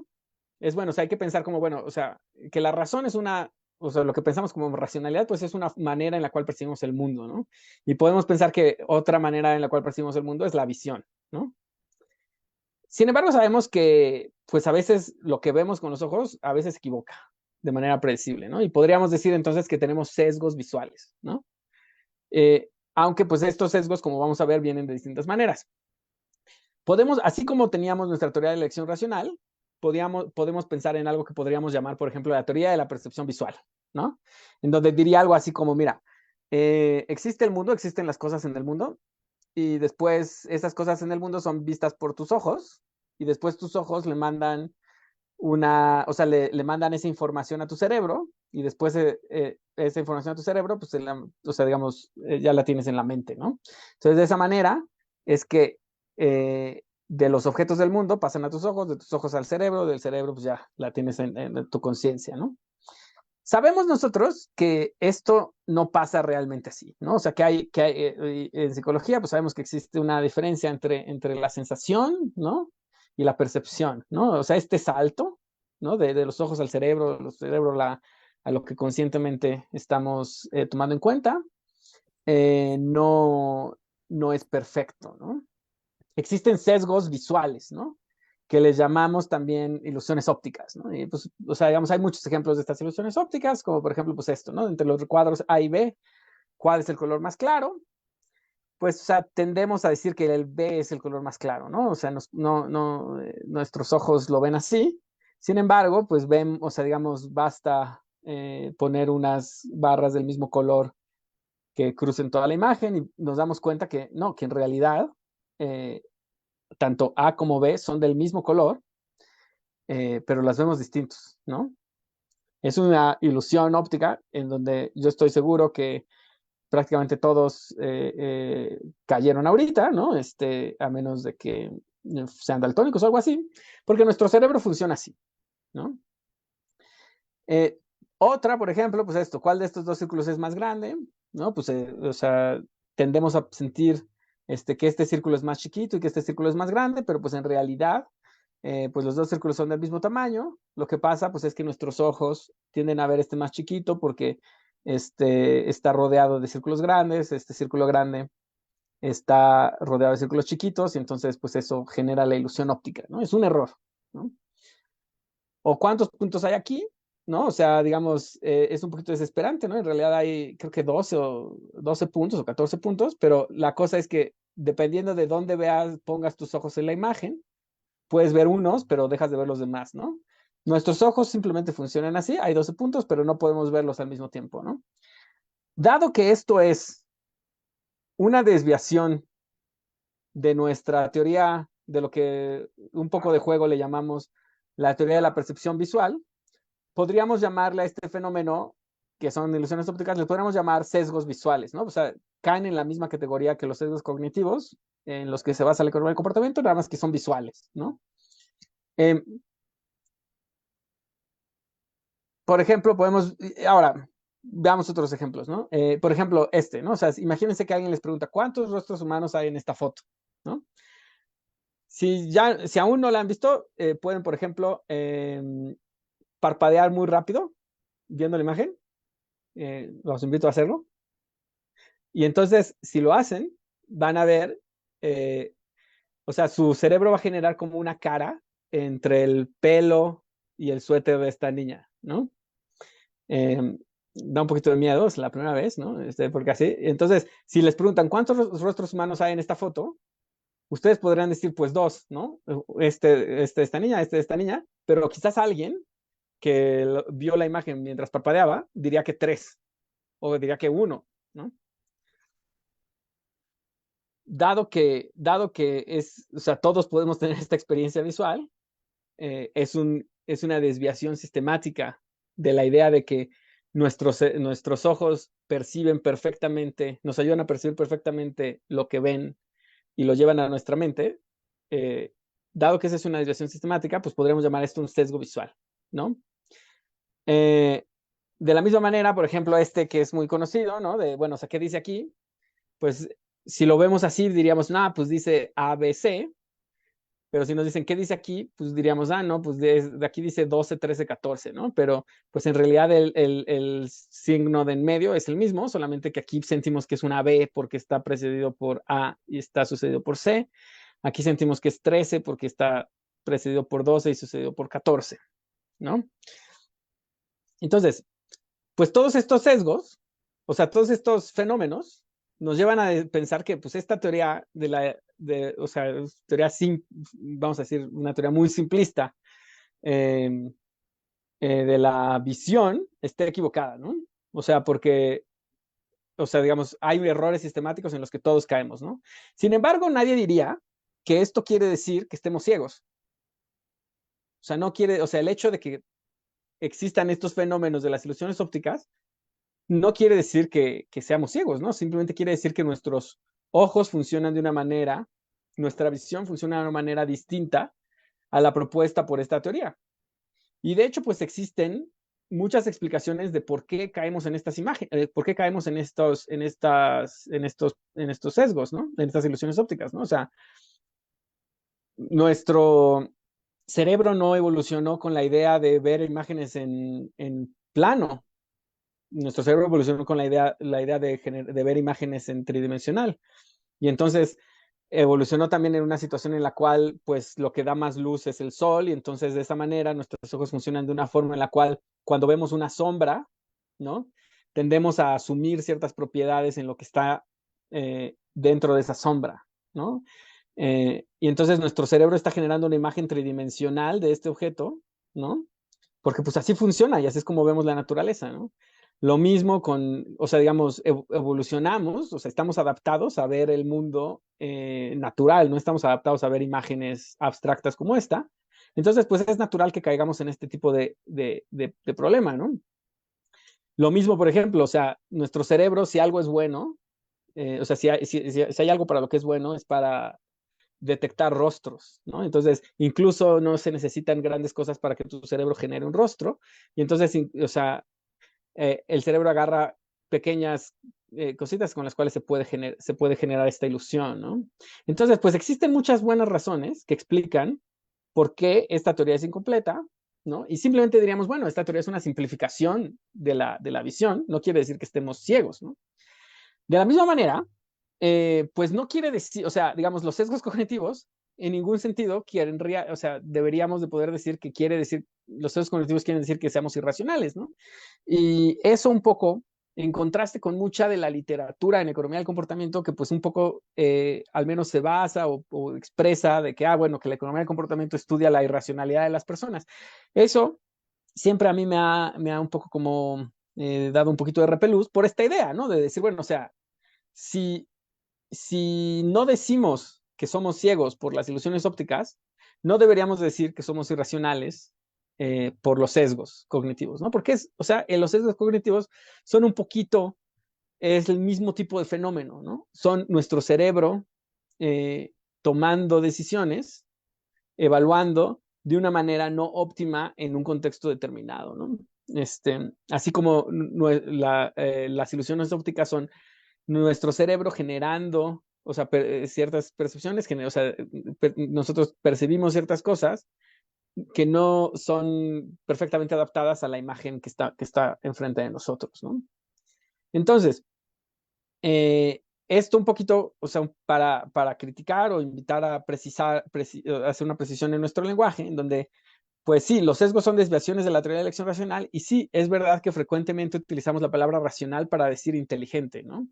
es bueno, o sea, hay que pensar como, bueno, o sea, que la razón es una, o sea, lo que pensamos como racionalidad, pues es una manera en la cual percibimos el mundo, ¿no? Y podemos pensar que otra manera en la cual percibimos el mundo es la visión, ¿no? Sin embargo, sabemos que, pues a veces lo que vemos con los ojos, a veces se equivoca de manera predecible, ¿no? Y podríamos decir entonces que tenemos sesgos visuales, ¿no? Aunque pues estos sesgos, como vamos a ver, vienen de distintas maneras. Podemos, así como teníamos nuestra teoría de elección racional, podemos pensar en algo que podríamos llamar, por ejemplo, la teoría de la percepción visual, ¿no? En donde diría algo así como, mira, existe el mundo, existen las cosas en el mundo, y después esas cosas en el mundo son vistas por tus ojos, y después tus ojos le mandan o sea, le mandan esa información a tu cerebro, y después esa información a tu cerebro, pues, o sea, digamos, ya la tienes en la mente, ¿no? Entonces, de esa manera es que de los objetos del mundo pasan a tus ojos, de tus ojos al cerebro, del cerebro, pues ya la tienes en tu conciencia, ¿no? Sabemos nosotros que esto no pasa realmente así, ¿no? O sea, en psicología, pues sabemos que existe una diferencia entre la sensación, ¿no? Y la percepción, ¿no? O sea, este salto, ¿no? De los ojos al cerebro, del cerebro a lo que conscientemente estamos tomando en cuenta, no, no es perfecto, ¿no? Existen sesgos visuales, ¿no? Que les llamamos también ilusiones ópticas, ¿no? Y pues, o sea, digamos, hay muchos ejemplos de estas ilusiones ópticas, como por ejemplo, pues esto, ¿no? Entre los cuadros A y B, ¿cuál es el color más claro? Pues, o sea, tendemos a decir que el B es el color más claro, ¿no? O sea, nuestros ojos lo ven así. Sin embargo, pues ven, o sea, digamos, basta poner unas barras del mismo color que crucen toda la imagen y nos damos cuenta que no, que en realidad eh, tanto A como B son del mismo color, pero las vemos distintos, ¿no? Es una ilusión óptica en donde yo estoy seguro que prácticamente todos cayeron ahorita, ¿no? A menos de que sean daltónicos o algo así, porque nuestro cerebro funciona así, ¿no? Eh, Otra, por ejemplo, pues esto, ¿cuál de estos dos círculos es más grande? ¿No? Pues, o sea, tendemos a sentir que este círculo es más chiquito y que este círculo es más grande, pero pues en realidad, pues los dos círculos son del mismo tamaño. Lo que pasa, pues es que nuestros ojos tienden a ver este más chiquito porque está rodeado de círculos grandes, este círculo grande está rodeado de círculos chiquitos y entonces pues eso genera la ilusión óptica, ¿no? Es un error, ¿no? ¿O cuántos puntos hay aquí? ¿No? O sea, digamos, es un poquito desesperante, ¿no? En realidad hay, creo que 12 puntos o 14 puntos, pero la cosa es que dependiendo de dónde veas, pongas tus ojos en la imagen, puedes ver unos, pero dejas de ver los demás, ¿no? Nuestros ojos simplemente funcionan así, hay 12 puntos, pero no podemos verlos al mismo tiempo, ¿no? Dado que esto es una desviación de nuestra teoría, de lo que un poco de juego le llamamos la teoría de la percepción visual, podríamos llamarle a este fenómeno, que son ilusiones ópticas, le podríamos llamar sesgos visuales, ¿no? O sea, caen en la misma categoría que los sesgos cognitivos, en los que se basa la economía del comportamiento, nada más que son visuales, ¿no? Por ejemplo, ahora, veamos otros ejemplos, ¿no? Por ejemplo, ¿no? O sea, imagínense que alguien les pregunta, ¿cuántos rostros humanos hay en esta foto? ¿No? Si aún no la han visto, pueden, por ejemplo, parpadear muy rápido viendo la imagen. Los invito a hacerlo. Y entonces, si lo hacen, van a ver, o sea, su cerebro va a generar como una cara entre el pelo y el suéter de esta niña, ¿no? Da un poquito de miedo, es la primera vez, ¿no? Porque así, entonces, si les preguntan cuántos rostros humanos hay en esta foto, ustedes podrían decir, pues 2, ¿no? Esta niña, esta niña, pero quizás alguien que vio la imagen mientras parpadeaba diría que 3, o diría que 1, ¿no? Dado que o sea, todos podemos tener esta experiencia visual, es una desviación sistemática de la idea de que nuestros ojos perciben perfectamente, nos ayudan a percibir perfectamente lo que ven y lo llevan a nuestra mente. Dado que esa es una desviación sistemática, pues podríamos llamar esto un sesgo visual, ¿no? De la misma manera, por ejemplo, que es muy conocido, ¿no? Bueno, o sea, ¿qué dice aquí? Pues si lo vemos así, diríamos, pues dice ABC, pero si nos dicen, ¿qué dice aquí? Pues diríamos, no, pues de aquí dice 12, 13, 14, ¿no? Pero pues en realidad el signo de en medio es el mismo, solamente que aquí sentimos que es una B porque está precedido por A y está sucedido por C. Aquí sentimos que es 13 porque está precedido por 12 y sucedido por 14, ¿no? Entonces, pues todos estos sesgos, o sea, todos estos fenómenos, nos llevan a pensar que pues esta teoría o sea, vamos a decir, una teoría muy simplista de la visión está equivocada, ¿no? O sea, porque, o sea, digamos, hay errores sistemáticos en los que todos caemos, ¿no? Sin embargo, nadie diría que esto quiere decir que estemos ciegos. O sea, o sea, el hecho de que existan estos fenómenos de las ilusiones ópticas no quiere decir que seamos ciegos, ¿no? Simplemente quiere decir que nuestros ojos funcionan de una manera, nuestra visión funciona de una manera distinta a la propuesta por esta teoría. Y de hecho, pues existen muchas explicaciones de por qué caemos en estas imágenes, por qué caemos en estos sesgos, ¿no? En estas ilusiones ópticas, ¿no? O sea, nuestro cerebro no evolucionó con la idea de ver imágenes en plano. Nuestro cerebro evolucionó con la idea de ver imágenes en tridimensional. Y entonces evolucionó también en una situación en la cual, pues, lo que da más luz es el sol, y entonces de esa manera nuestros ojos funcionan de una forma en la cual, cuando vemos una sombra, ¿no? Tendemos a asumir ciertas propiedades en lo que está dentro de esa sombra, ¿no? Y entonces nuestro cerebro está generando una imagen tridimensional de este objeto, ¿no? Porque pues así funciona y así es como vemos la naturaleza, ¿no? Lo mismo o sea, digamos, evolucionamos, o sea, estamos adaptados a ver el mundo natural, no estamos adaptados a ver imágenes abstractas como esta. Entonces, pues es natural que caigamos en este tipo de problema, ¿no? Lo mismo, por ejemplo, o sea, nuestro cerebro, si algo es bueno, o sea, si hay algo para lo que es bueno, es para detectar rostros, ¿no? Entonces, incluso no se necesitan grandes cosas para que tu cerebro genere un rostro. Y entonces, o sea, el cerebro agarra pequeñas cositas con las cuales se puede generar esta ilusión, ¿no? Entonces, pues existen muchas buenas razones que explican por qué esta teoría es incompleta, ¿no? Y simplemente diríamos, bueno, esta teoría es una simplificación de la visión, no quiere decir que estemos ciegos, ¿no? De la misma manera, pues no quiere decir, o sea, digamos, los sesgos cognitivos en ningún sentido quieren, o sea, deberíamos de poder decir que quiere decir, los sesgos cognitivos quieren decir que seamos irracionales, ¿no? Y eso un poco en contraste con mucha de la literatura en economía del comportamiento que pues un poco al menos se basa o expresa de que, bueno, que la economía del comportamiento estudia la irracionalidad de las personas. Eso siempre a mí me ha un poco como dado un poquito de repelús por esta idea, ¿no? De decir, bueno, o sea, si no decimos que somos ciegos por las ilusiones ópticas, no deberíamos decir que somos irracionales por los sesgos cognitivos, ¿no? Porque o sea, los sesgos cognitivos son un poquito, es el mismo tipo de fenómeno, ¿no? Son nuestro cerebro tomando decisiones, evaluando de una manera no óptima en un contexto determinado, ¿no? Así como las ilusiones ópticas son nuestro cerebro generando, o sea, ciertas percepciones, o sea, nosotros percibimos ciertas cosas que no son perfectamente adaptadas a la imagen que está enfrente de nosotros, ¿no? Entonces, esto un poquito, o sea, para criticar o invitar a hacer una precisión en nuestro lenguaje, en donde pues sí, los sesgos son desviaciones de la teoría de elección racional y sí, es verdad que frecuentemente utilizamos la palabra racional para decir inteligente, ¿no?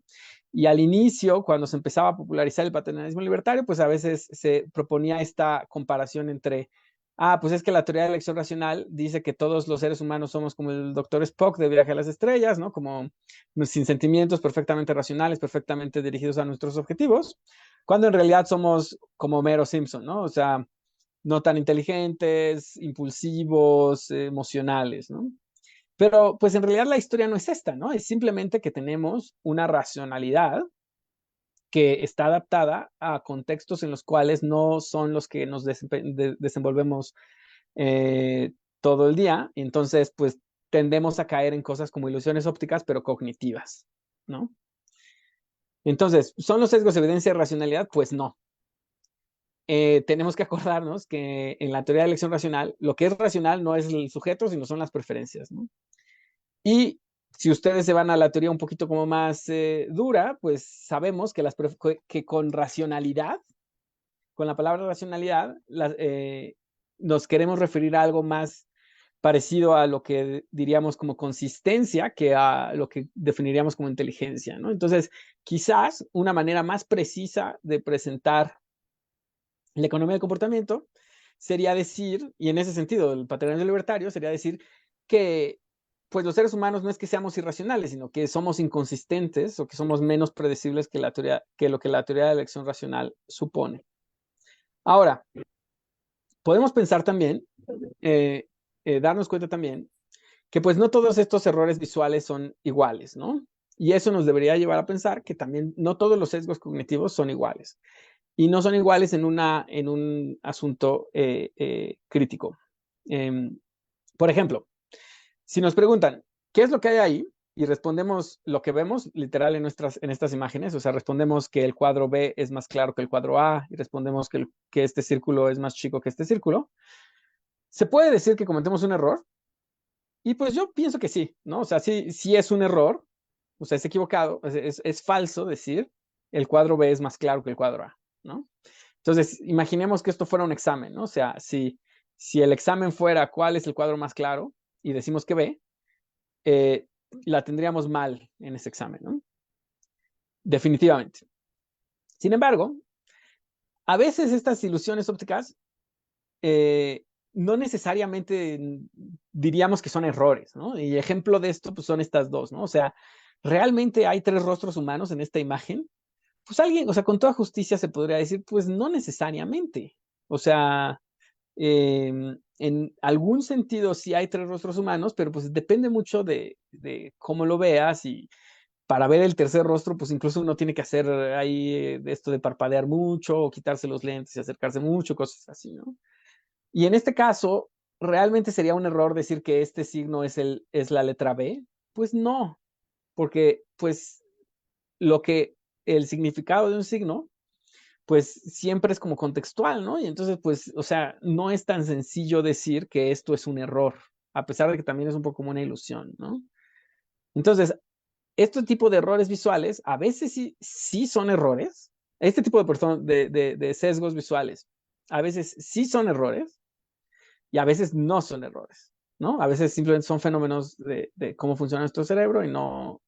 Y al inicio, cuando se empezaba a popularizar el paternalismo libertario, pues a veces se proponía esta comparación entre, pues es que la teoría de elección racional dice que todos los seres humanos somos como el doctor Spock de Viaje a las Estrellas, ¿no? Como sin sentimientos, perfectamente racionales, perfectamente dirigidos a nuestros objetivos, cuando en realidad somos como Homero Simpson, ¿no? O sea, no tan inteligentes, impulsivos, emocionales, ¿no? Pero pues en realidad la historia no es esta, ¿no? Es simplemente que tenemos una racionalidad que está adaptada a contextos en los cuales no son los que nos desenvolvemos todo el día. Entonces, pues tendemos a caer en cosas como ilusiones ópticas, pero cognitivas, ¿no? Entonces, ¿son los sesgos evidencia de racionalidad? Pues no. Tenemos que acordarnos que en la teoría de elección racional, lo que es racional no es el sujeto, sino son las preferencias, ¿no? Y si ustedes se van a la teoría un poquito como más dura, pues sabemos que con racionalidad, con la palabra racionalidad, nos queremos referir a algo más parecido a lo que diríamos como consistencia que a lo que definiríamos como inteligencia, ¿no? Entonces, quizás una manera más precisa de presentar la economía del comportamiento sería decir, y en ese sentido el paternalismo libertario sería decir que pues los seres humanos no es que seamos irracionales, sino que somos inconsistentes o que somos menos predecibles que lo que la teoría de elección racional supone. Ahora, podemos pensar también, darnos cuenta también, que pues no todos estos errores visuales son iguales, ¿no? Y eso nos debería llevar a pensar que también no todos los sesgos cognitivos son iguales. Y no son iguales en un asunto crítico. Por ejemplo, si nos preguntan, ¿qué es lo que hay ahí? Y respondemos lo que vemos, literal, en estas imágenes, o sea, respondemos que el cuadro B es más claro que el cuadro A, y respondemos que este círculo es más chico que este círculo, ¿se puede decir que cometemos un error? Y pues yo pienso que sí, ¿no? O sea, sí es un error, o sea, es equivocado, es falso decir el cuadro B es más claro que el cuadro A, ¿no? Entonces, imaginemos que esto fuera un examen, ¿no? O sea, si el examen fuera cuál es el cuadro más claro y decimos que B, la tendríamos mal en ese examen, ¿no? Definitivamente. Sin embargo, a veces estas ilusiones ópticas no necesariamente diríamos que son errores, ¿no? Y ejemplo de esto pues, son estas dos, ¿no? O sea, ¿realmente hay 3 rostros humanos en esta imagen? Pues alguien, o sea, con toda justicia se podría decir, pues no necesariamente. O sea, en algún sentido sí hay 3 rostros humanos, pero pues depende mucho de cómo lo veas y para ver el tercer rostro, pues incluso uno tiene que hacer ahí esto de parpadear mucho o quitarse los lentes y acercarse mucho, cosas así, ¿no? Y en este caso, realmente sería un error decir que este signo es la letra B, Pues no, porque pues el significado de un signo, pues siempre es como contextual, ¿no? Y entonces, pues, o sea, no es tan sencillo decir que esto es un error, a pesar de que también es un poco como una ilusión, ¿no? Entonces, este tipo de errores visuales, a veces sí son errores. Este tipo de sesgos visuales, a veces sí son errores y a veces no son errores, ¿no? A veces simplemente son fenómenos de cómo funciona nuestro cerebro y no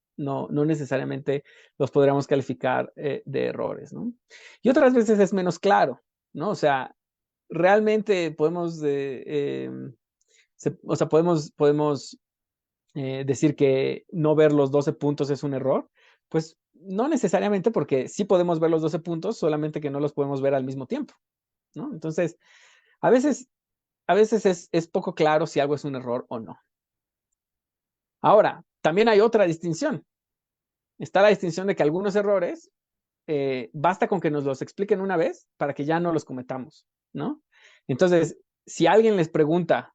necesariamente los podríamos calificar de errores, ¿no? Y otras veces es menos claro, ¿no? O sea, realmente podemos, o sea, podemos decir que no ver los 12 puntos es un error. Pues no necesariamente, porque sí podemos ver los 12 puntos, solamente que no los podemos ver al mismo tiempo, ¿no? Entonces, a veces, a veces es poco claro si algo es un error o no. Ahora, también hay otra distinción. Está la distinción de que algunos errores basta con que nos los expliquen una vez para que ya no los cometamos, ¿no? Entonces, si alguien les pregunta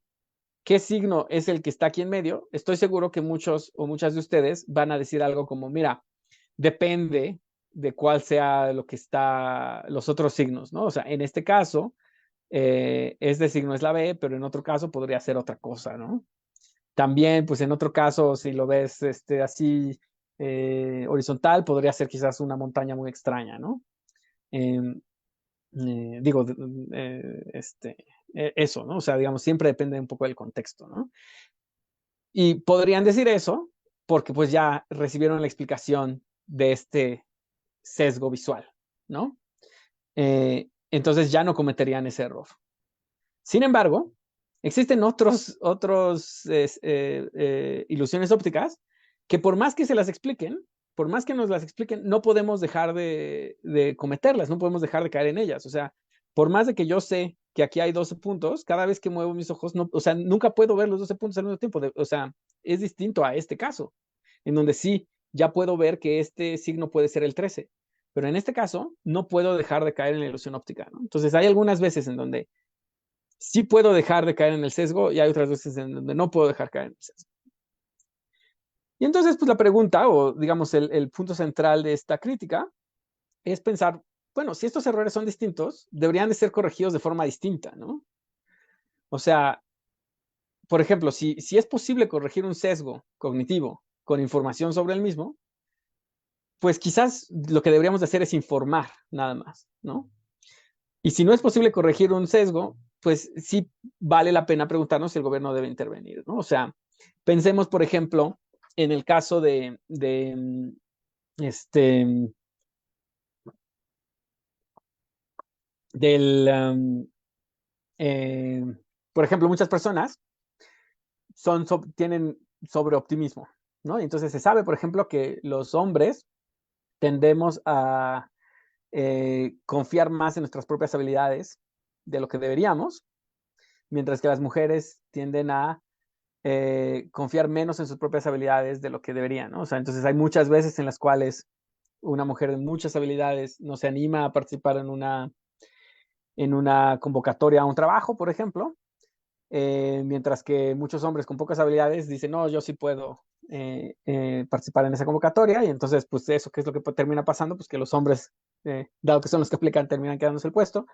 qué signo es el que está aquí en medio, estoy seguro que muchos o muchas de ustedes van a decir algo como, mira, depende de cuál sea lo que está los otros signos, ¿no? O sea, en este caso, este signo es la B, pero en otro caso podría ser otra cosa, ¿no? También, pues en otro caso, si lo ves así horizontal, podría ser quizás una montaña muy extraña, ¿no? Em, digo, eso, ¿no? O sea, digamos, siempre depende un poco del contexto, ¿no? Y podrían decir eso porque pues ya recibieron la explicación de este sesgo visual, ¿no? Entonces ya no cometerían ese error. Sin embargo, existen otros ilusiones ópticas que por más que se las expliquen, por más que nos las expliquen, no podemos dejar de cometerlas, no podemos dejar de caer en ellas. O sea, por más de que yo sé que aquí hay 12 puntos, cada vez que muevo mis ojos, no, o sea, nunca puedo ver los 12 puntos al mismo tiempo. O sea, es distinto a este caso, en donde sí, ya puedo ver que este signo puede ser el 13, pero en este caso no puedo dejar de caer en la ilusión óptica, ¿no? Entonces hay algunas veces en donde sí puedo dejar de caer en el sesgo y hay otras veces en donde no puedo dejar caer en el sesgo. Y entonces, pues la pregunta, o digamos el punto central de esta crítica, es pensar, bueno, si estos errores son distintos, deberían de ser corregidos de forma distinta, ¿no? O sea, por ejemplo, si es posible corregir un sesgo cognitivo con información sobre el mismo, pues quizás lo que deberíamos de hacer es informar nada más, ¿no? Y si no es posible corregir un sesgo, pues sí vale la pena preguntarnos si el gobierno debe intervenir, ¿no? O sea, pensemos, por ejemplo, en el caso este, del, eh, por ejemplo, muchas personas tienen sobreoptimismo, ¿no? Y entonces se sabe, por ejemplo, que los hombres tendemos a confiar más en nuestras propias habilidades de lo que deberíamos, mientras que las mujeres tienden a confiar menos en sus propias habilidades de lo que deberían, ¿no? O sea, entonces hay muchas veces en las cuales una mujer de muchas habilidades no se anima a participar en una convocatoria a un trabajo, por ejemplo, mientras que muchos hombres con pocas habilidades dicen, no, yo sí puedo participar en esa convocatoria, y entonces, pues eso, ¿qué es lo que termina pasando? Pues que los hombres, dado que son los que aplican, terminan quedándose el puesto,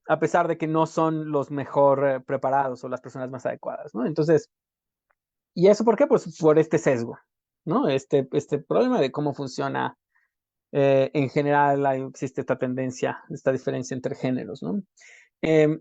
a pesar de que no son los mejor preparados o las personas más adecuadas, ¿no? Entonces, ¿y eso por qué? Pues por este sesgo, ¿no? Este problema de cómo funciona en general existe esta tendencia, esta diferencia entre géneros, ¿no? Eh,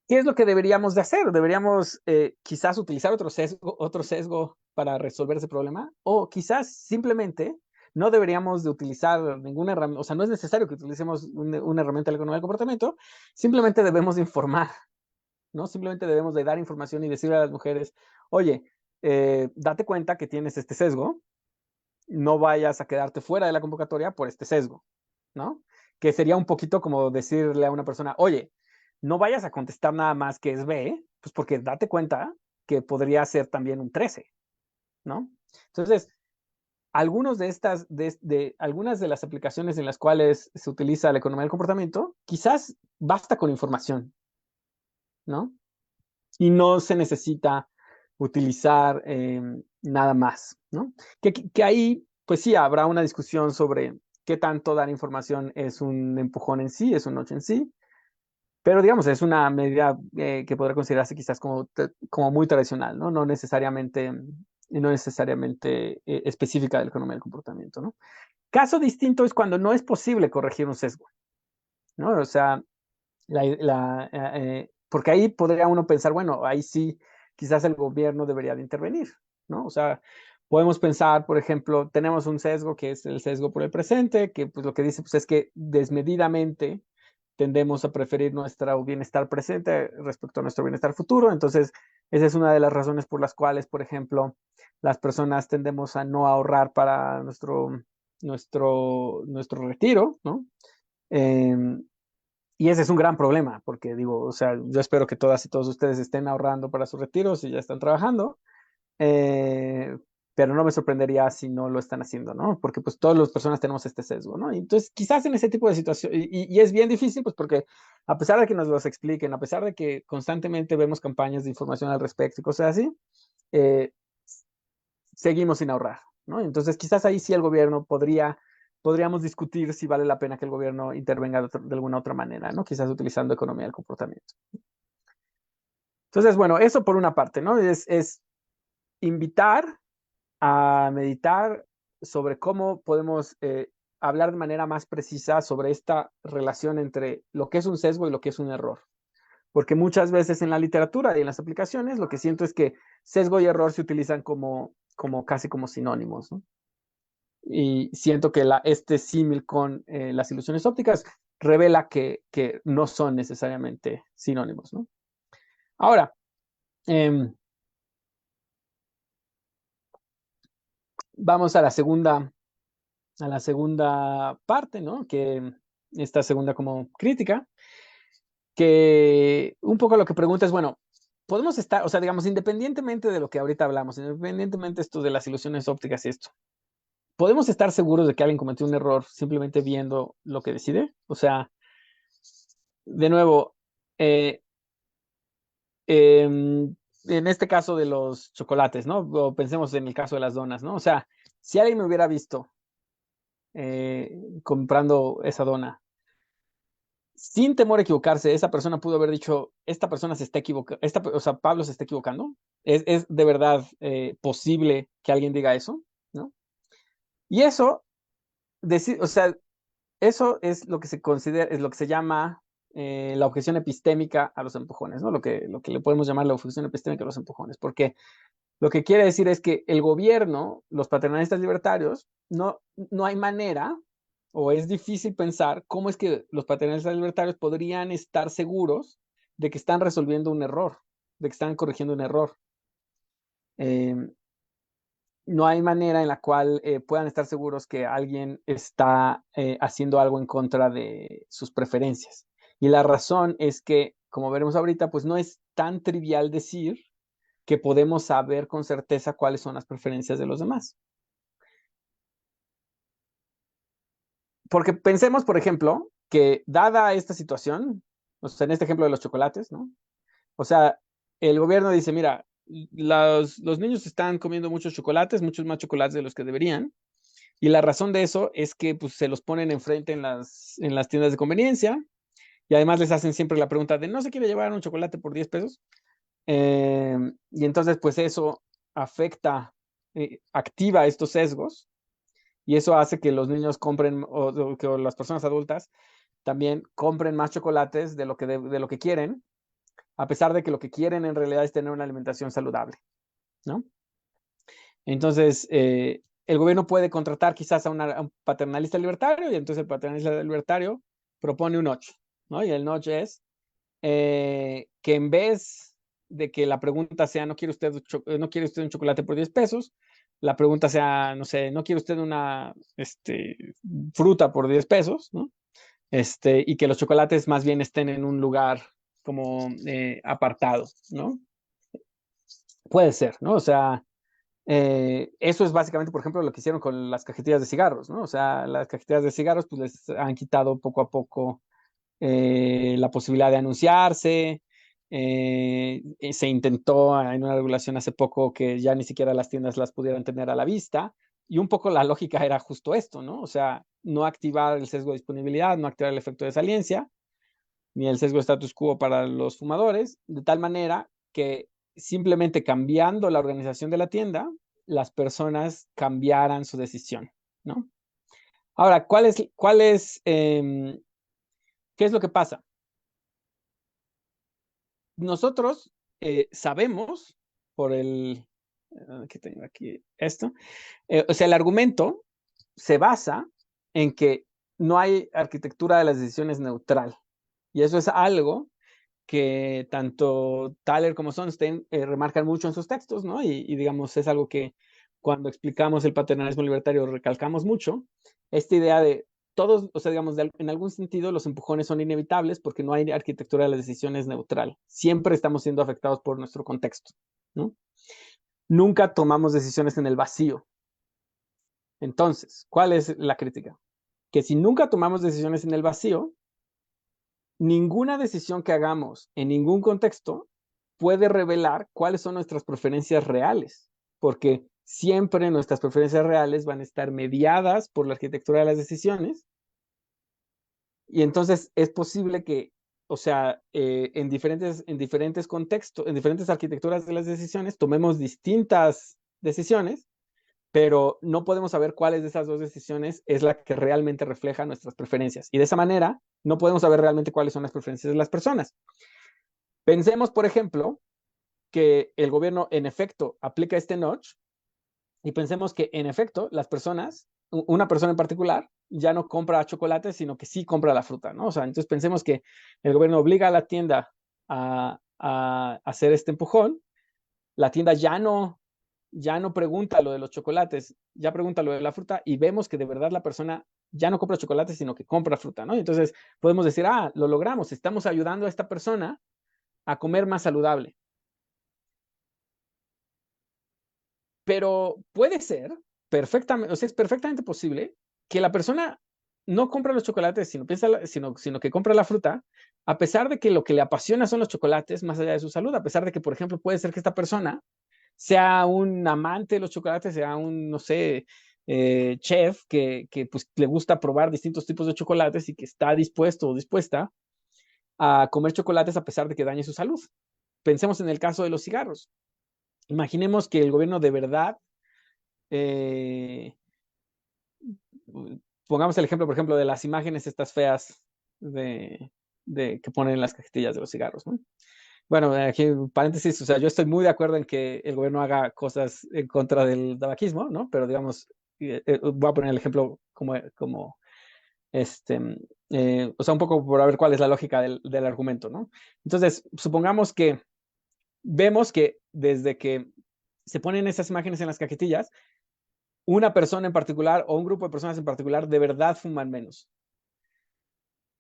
¿Qué es lo que deberíamos de hacer? ¿Deberíamos quizás utilizar otro sesgo para resolver ese problema? O quizás simplemente no deberíamos de utilizar ninguna herramienta, o sea, no es necesario que utilicemos una herramienta de la economía del comportamiento, simplemente debemos de informar, ¿no? Simplemente debemos de dar información y decirle a las mujeres, oye, date cuenta que tienes este sesgo, no vayas a quedarte fuera de la convocatoria por este sesgo, ¿no? Que sería un poquito como decirle a una persona, oye, no vayas a contestar nada más que es B, pues porque date cuenta que podría ser también un 13, ¿no? Entonces, algunas de las aplicaciones en las cuales se utiliza la economía del comportamiento, quizás basta con información, ¿no? Y no se necesita utilizar nada más, ¿no? Que ahí, pues sí, habrá una discusión sobre qué tanto dar información es un empujón en sí, es un notch en sí, pero digamos, es una medida que podrá considerarse quizás como muy tradicional, ¿no? No necesariamente específica de la economía del comportamiento, ¿no? Caso distinto es cuando no es posible corregir un sesgo, ¿no? O sea, porque ahí podría uno pensar, bueno, ahí sí, quizás el gobierno debería de intervenir, ¿no? O sea, podemos pensar, por ejemplo, tenemos un sesgo que es el sesgo por el presente, que pues lo que dice pues, es que desmedidamente tendemos a preferir nuestro bienestar presente respecto a nuestro bienestar futuro. Entonces, esa es una de las razones por las cuales, por ejemplo, las personas tendemos a no ahorrar para nuestro retiro, ¿no? Eh, y ese es un gran problema, porque digo, o sea, yo espero que todas y todos ustedes estén ahorrando para sus retiros y ya están trabajando, eh, pero no me sorprendería si no lo están haciendo, ¿no? Porque pues todas las personas tenemos este sesgo, ¿no? Y entonces, quizás en ese tipo de situación, y es bien difícil, pues porque a pesar de que nos los expliquen, a pesar de que constantemente vemos campañas de información al respecto y cosas así, eh, seguimos sin ahorrar, ¿no? Entonces, quizás ahí sí el gobierno podríamos discutir si vale la pena que el gobierno intervenga de alguna otra manera, ¿no? Quizás utilizando economía del comportamiento. Entonces, bueno, eso por una parte, ¿no? Es invitar a meditar sobre cómo podemos hablar de manera más precisa sobre esta relación entre lo que es un sesgo y lo que es un error. Porque muchas veces en la literatura y en las aplicaciones lo que siento es que sesgo y error se utilizan casi como sinónimos, ¿no? Y siento que este símil con las ilusiones ópticas revela que no son necesariamente sinónimos, ¿no? Ahora, eh, vamos a la segunda parte, ¿no? Que esta segunda como crítica, que un poco lo que pregunta es, bueno, podemos estar, o sea, digamos, independientemente de lo que ahorita hablamos, independientemente esto de las ilusiones ópticas y esto, ¿podemos estar seguros de que alguien cometió un error simplemente viendo lo que decide? O sea, de nuevo, en este caso de los chocolates, ¿no? O pensemos en el caso de las donas, ¿no? O sea, si alguien me hubiera visto comprando esa dona, sin temor a equivocarse, esa persona pudo haber dicho, esta persona se está equivocando, o sea, Pablo se está equivocando. ¿Es de verdad posible que alguien diga eso? ¿No? Y eso, o sea, eso es lo que se considera, es lo que se llama la objeción epistémica a los empujones, ¿no? Lo que le podemos llamar la objeción epistémica a los empujones, porque lo que quiere decir es que el gobierno, los paternalistas libertarios, no hay manera o es difícil pensar cómo es que los paternalistas libertarios podrían estar seguros de que están resolviendo un error, de que están corrigiendo un error. No hay manera en la cual puedan estar seguros que alguien está haciendo algo en contra de sus preferencias. Y la razón es que, como veremos ahorita, pues no es tan trivial decir que podemos saber con certeza cuáles son las preferencias de los demás. Porque pensemos, por ejemplo, que dada esta situación, o sea, en este ejemplo de los chocolates, ¿no? O sea, el gobierno dice, mira, los niños están comiendo muchos chocolates, muchos más chocolates de los que deberían, y la razón de eso es que pues, se los ponen enfrente en las tiendas de conveniencia, y además les hacen siempre la pregunta de, ¿no se quiere llevar un chocolate por 10 pesos? Y entonces, pues eso activa estos sesgos, y eso hace que los niños compren, o que las personas adultas también compren más chocolates de lo que quieren, a pesar de que lo que quieren en realidad es tener una alimentación saludable, ¿no? Entonces, el gobierno puede contratar quizás a un paternalista libertario, y entonces el paternalista libertario propone un notch, ¿no? Y el notch es que en vez de que la pregunta sea, ¿no quiere usted un chocolate por 10 pesos? La pregunta sea, no sé, ¿no quiere usted una fruta por 10 pesos? ¿No? Y que los chocolates más bien estén en un lugar como apartado, ¿no? Puede ser, ¿no? O sea, eso es básicamente, por ejemplo, lo que hicieron con las cajetillas de cigarros, ¿no? O sea, las cajetillas de cigarros, pues les han quitado poco a poco la posibilidad de anunciarse, Se intentó en una regulación hace poco que ya ni siquiera las tiendas las pudieran tener a la vista. Y un poco la lógica era justo esto, ¿no? O sea, no activar el sesgo de disponibilidad, no activar el efecto de saliencia, ni el sesgo de status quo para los fumadores, de tal manera que simplemente cambiando la organización de la tienda, las personas cambiaran su decisión, ¿no? Ahora, ¿qué es lo que pasa? Nosotros sabemos por ¿qué tengo aquí? Esto. O sea, el argumento se basa en que no hay arquitectura de las decisiones neutral. Y eso es algo que tanto Thaler como Sunstein remarcan mucho en sus textos, ¿no? Y digamos, es algo que cuando explicamos el paternalismo libertario recalcamos mucho, esta idea de todos, o sea, digamos, en algún sentido los empujones son inevitables porque no hay arquitectura de las decisiones neutral. Siempre estamos siendo afectados por nuestro contexto, ¿no? Nunca tomamos decisiones en el vacío. Entonces, ¿cuál es la crítica? Que si nunca tomamos decisiones en el vacío, ninguna decisión que hagamos en ningún contexto puede revelar cuáles son nuestras preferencias reales, porque siempre nuestras preferencias reales van a estar mediadas por la arquitectura de las decisiones, y entonces es posible que, o sea, en diferentes contextos, en diferentes arquitecturas de las decisiones, tomemos distintas decisiones, pero no podemos saber cuáles de esas dos decisiones es la que realmente refleja nuestras preferencias. Y de esa manera, no podemos saber realmente cuáles son las preferencias de las personas. Pensemos, por ejemplo, que el gobierno en efecto aplica este notch y pensemos que en efecto las personas, una persona en particular, ya no compra chocolate, sino que sí compra la fruta, ¿no? O sea, entonces pensemos que el gobierno obliga a la tienda a hacer este empujón, la tienda ya no pregunta lo de los chocolates, ya pregunta lo de la fruta y vemos que de verdad la persona ya no compra chocolates, sino que compra fruta, ¿no? Y entonces podemos decir, lo logramos, estamos ayudando a esta persona a comer más saludable. Pero puede ser perfectamente, o sea, es perfectamente posible que la persona no compra los chocolates, sino que compra la fruta, a pesar de que lo que le apasiona son los chocolates, más allá de su salud, a pesar de que, por ejemplo, puede ser que esta persona sea un amante de los chocolates, sea un, no sé, chef que pues le gusta probar distintos tipos de chocolates y que está dispuesto o dispuesta a comer chocolates a pesar de que dañe su salud. Pensemos en el caso de los cigarros. Imaginemos que el gobierno de verdad, pongamos el ejemplo, por ejemplo, de las imágenes estas feas que ponen en las cajetillas de los cigarros, ¿no? Bueno, aquí paréntesis, o sea, yo estoy muy de acuerdo en que el gobierno haga cosas en contra del tabaquismo, ¿no? Pero digamos, voy a poner el ejemplo como o sea, un poco por ver cuál es la lógica del argumento, ¿no? Entonces, supongamos que vemos que desde que se ponen esas imágenes en las cajetillas, una persona en particular o un grupo de personas en particular de verdad fuman menos.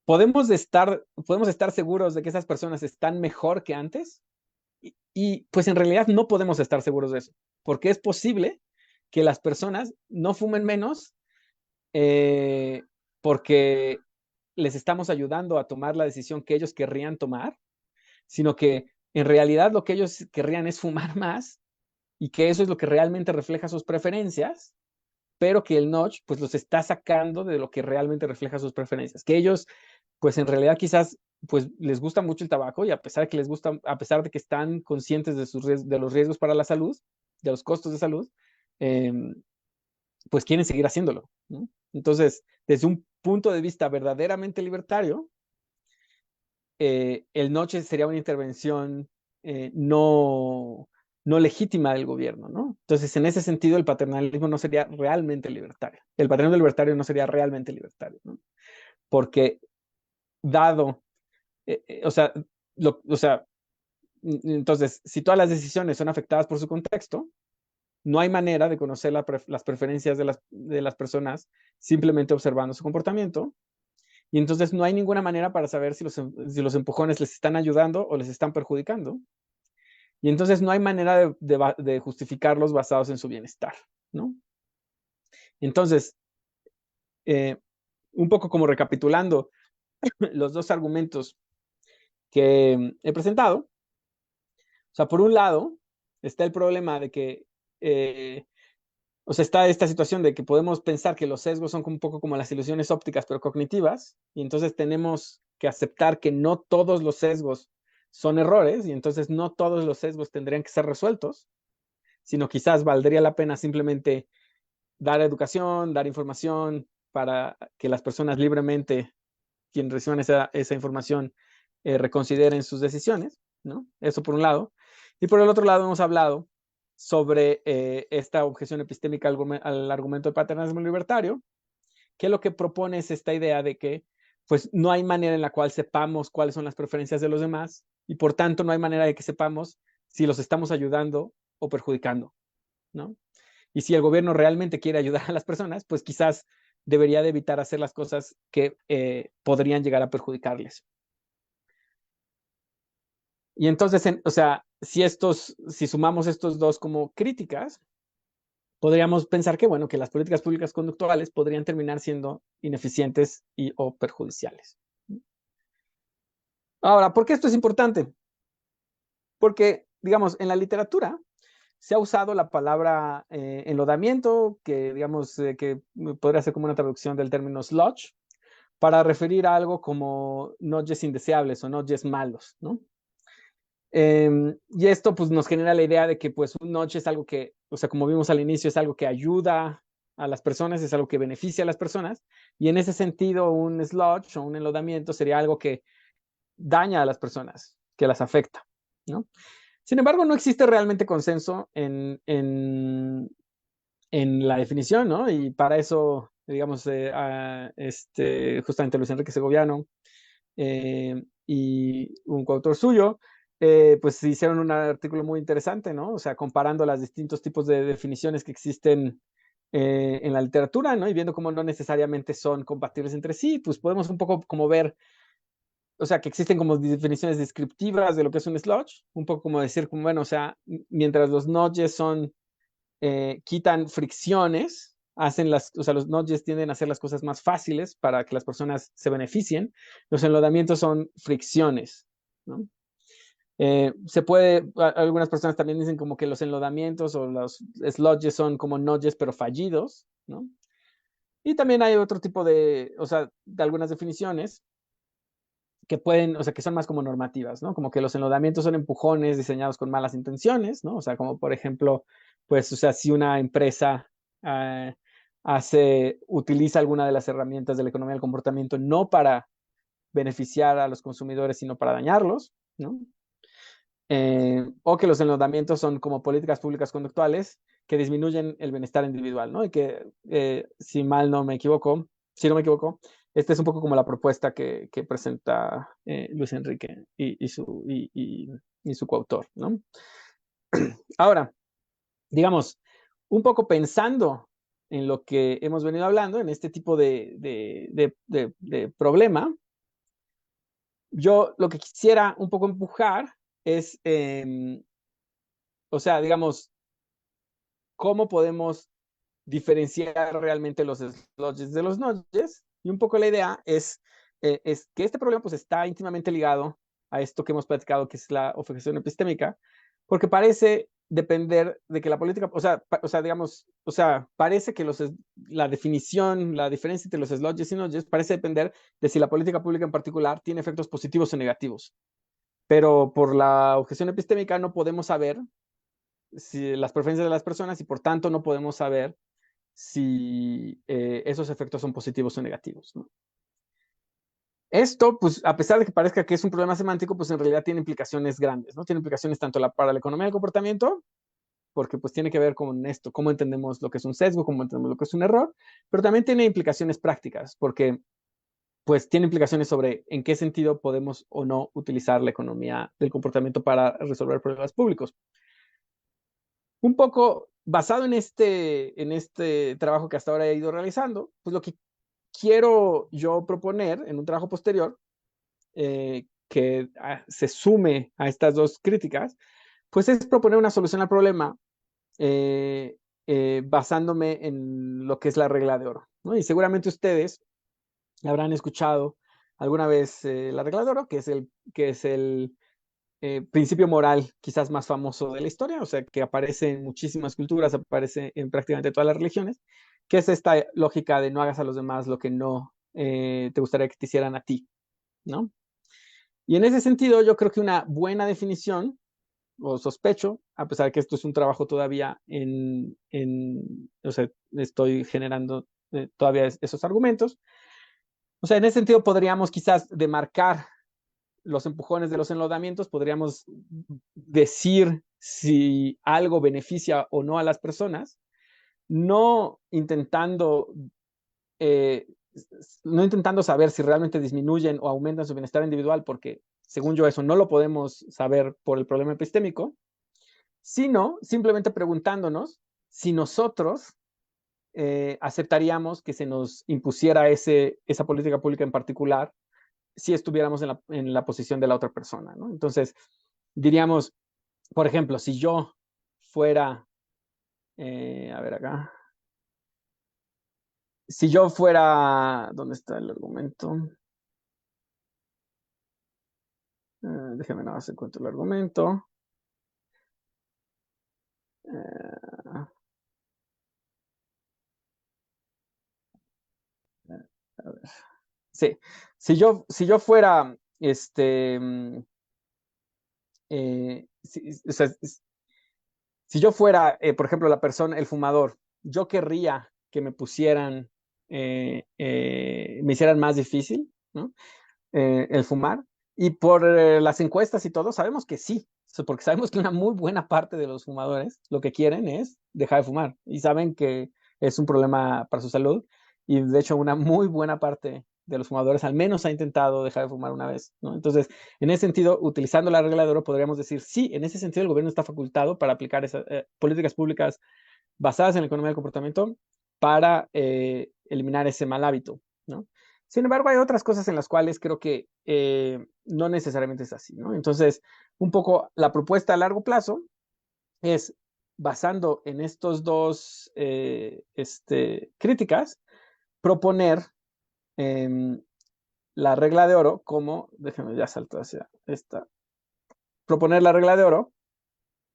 ¿Podemos estar seguros de que esas personas están mejor que antes? Y pues en realidad no podemos estar seguros de eso, porque es posible que las personas no fumen menos porque les estamos ayudando a tomar la decisión que ellos querrían tomar, sino que en realidad lo que ellos querrían es fumar más y que eso es lo que realmente refleja sus preferencias, pero que el notch pues los está sacando de lo que realmente refleja sus preferencias, que ellos pues en realidad quizás pues les gusta mucho el tabaco y a pesar de que están conscientes de los riesgos para la salud, de los costos de salud, pues quieren seguir haciéndolo, ¿no? Entonces, desde un punto de vista verdaderamente libertario, el noche sería una intervención no legítima del gobierno, ¿no? Entonces, en ese sentido, el paternalismo no sería realmente libertario. El paternalismo libertario no sería realmente libertario, ¿no? Porque dado, o sea, entonces, si todas las decisiones son afectadas por su contexto, no hay manera de conocer las preferencias de las personas simplemente observando su comportamiento. Y entonces no hay ninguna manera para saber si los empujones les están ayudando o les están perjudicando. Y entonces no hay manera de justificarlos basados en su bienestar, ¿no? Entonces, un poco como recapitulando los dos argumentos que he presentado, sea, por un lado, está el problema de que, o sea, está esta situación de que podemos pensar que los sesgos son un poco como las ilusiones ópticas, pero cognitivas, y entonces tenemos que aceptar que no todos los sesgos son errores, y entonces no todos los sesgos tendrían que ser resueltos, sino quizás valdría la pena simplemente dar educación, dar información para que las personas libremente, quienes reciban esa información, reconsideren sus decisiones, ¿no? Eso por un lado. Y por el otro lado hemos hablado sobre esta objeción epistémica al argumento del paternalismo libertario, que lo que propone es esta idea de que pues no hay manera en la cual sepamos cuáles son las preferencias de los demás y por tanto no hay manera de que sepamos si los estamos ayudando o perjudicando, ¿no? Y si el gobierno realmente quiere ayudar a las personas, pues quizás debería de evitar hacer las cosas que podrían llegar a perjudicarles. Y entonces, o sea, si sumamos estos dos como críticas, podríamos pensar que, bueno, que las políticas públicas conductuales podrían terminar siendo ineficientes y o perjudiciales. Ahora, ¿por qué esto es importante? Porque, digamos, en la literatura se ha usado la palabra enlodamiento, que digamos que podría ser como una traducción del término sludge, para referir a algo como nudges indeseables o nudges malos, ¿no? Y esto pues nos genera la idea de que pues un nudge es algo que, o sea, como vimos al inicio, es algo que ayuda a las personas, es algo que beneficia a las personas, y en ese sentido un sludge o un enlodamiento sería algo que daña a las personas, que las afecta, ¿no? Sin embargo, no existe realmente consenso en la definición, ¿no? Y para eso, digamos, justamente Luis Enrique Segoviano y un coautor suyo, pues hicieron un artículo muy interesante, ¿no? O sea, comparando los distintos tipos de definiciones que existen en la literatura, ¿no? Y viendo cómo no necesariamente son compatibles entre sí, pues podemos un poco como ver, o sea, que existen como definiciones descriptivas de lo que es un sludge, un poco como decir, como, bueno, o sea, mientras los nudges quitan fricciones, o sea, los nudges tienden a hacer las cosas más fáciles para que las personas se beneficien. Los enlodamientos son fricciones, ¿no? Algunas personas también dicen como que los enlodamientos o los sludges son como nudges pero fallidos, ¿no? Y también hay otro tipo o sea, de algunas definiciones que pueden, o sea, que son más como normativas, ¿no? Como que los enlodamientos son empujones diseñados con malas intenciones, ¿no? O sea, como por ejemplo, pues, o sea, si una empresa utiliza alguna de las herramientas de la economía del comportamiento no para beneficiar a los consumidores, sino para dañarlos, ¿no? O que los enlodamientos son como políticas públicas conductuales que disminuyen el bienestar individual, ¿no? Y que, si no me equivoco, esta es un poco como la propuesta que presenta Luis Enrique y su coautor, ¿no? Ahora, digamos, un poco pensando en lo que hemos venido hablando, en este tipo de problema, yo lo que quisiera un poco empujar es, o sea, digamos, cómo podemos diferenciar realmente los sludges de los nudges. Y un poco la idea es que este problema pues está íntimamente ligado a esto que hemos platicado, que es la objeción epistémica, porque parece depender de que la política, digamos, o sea, parece que la diferencia entre los sludges y nudges parece depender de si la política pública en particular tiene efectos positivos o negativos. Pero por la objeción epistémica no podemos saber las preferencias de las personas y por tanto no podemos saber si esos efectos son positivos o negativos, ¿no? Esto, pues, a pesar de que parezca que es un problema semántico, pues en realidad tiene implicaciones grandes, ¿no? Tiene implicaciones tanto para la economía del comportamiento, porque pues tiene que ver con esto, cómo entendemos lo que es un sesgo, cómo entendemos lo que es un error, pero también tiene implicaciones prácticas, porque pues tiene implicaciones sobre en qué sentido podemos o no utilizar la economía del comportamiento para resolver problemas públicos. Un poco basado en este trabajo que hasta ahora he ido realizando, pues lo que quiero yo proponer en un trabajo posterior que se sume a estas dos críticas, pues es proponer una solución al problema basándome en lo que es la regla de oro, ¿no? Y seguramente ustedes habrán escuchado alguna vez la regla de oro, que es principio moral quizás más famoso de la historia, o sea, que aparece en muchísimas culturas, aparece en prácticamente todas las religiones, que es esta lógica de no hagas a los demás lo que no te gustaría que te hicieran a ti, ¿no? Y en ese sentido, yo creo que una buena definición, o sospecho, a pesar de que esto es un trabajo todavía o sea, estoy generando todavía esos argumentos, o sea, en ese sentido podríamos quizás demarcar los empujones de los enlodamientos, podríamos decir si algo beneficia o no a las personas, no intentando, eh, no intentando saber si realmente disminuyen o aumentan su bienestar individual, porque según yo eso no lo podemos saber por el problema epistémico, sino simplemente preguntándonos si nosotros aceptaríamos que se nos impusiera esa política pública en particular si estuviéramos en la posición de la otra persona, ¿no? Entonces, diríamos, por ejemplo, si yo fuera, a ver acá, si yo fuera, ¿dónde está el argumento? Déjame nada más encuentro el argumento. A ver. Sí, si yo fuera, o sea, si yo fuera, por ejemplo, la persona, el fumador, yo querría que me pusieran, me hicieran más difícil, ¿no? El fumar. Y por las encuestas y todo, sabemos que sí, porque sabemos que una muy buena parte de los fumadores lo que quieren es dejar de fumar y saben que es un problema para su salud. Y de hecho, una muy buena parte de los fumadores al menos ha intentado dejar de fumar una vez, ¿no? Entonces, en ese sentido, utilizando la regla de oro, podríamos decir, sí, en ese sentido el gobierno está facultado para aplicar esas políticas públicas basadas en la economía del comportamiento para eliminar ese mal hábito, ¿no? Sin embargo, hay otras cosas en las cuales creo que no necesariamente es así, ¿no? Entonces, un poco la propuesta a largo plazo es, basando en estos dos críticas, proponer la regla de oro como, déjenme ya salto hacia esta, proponer la regla de oro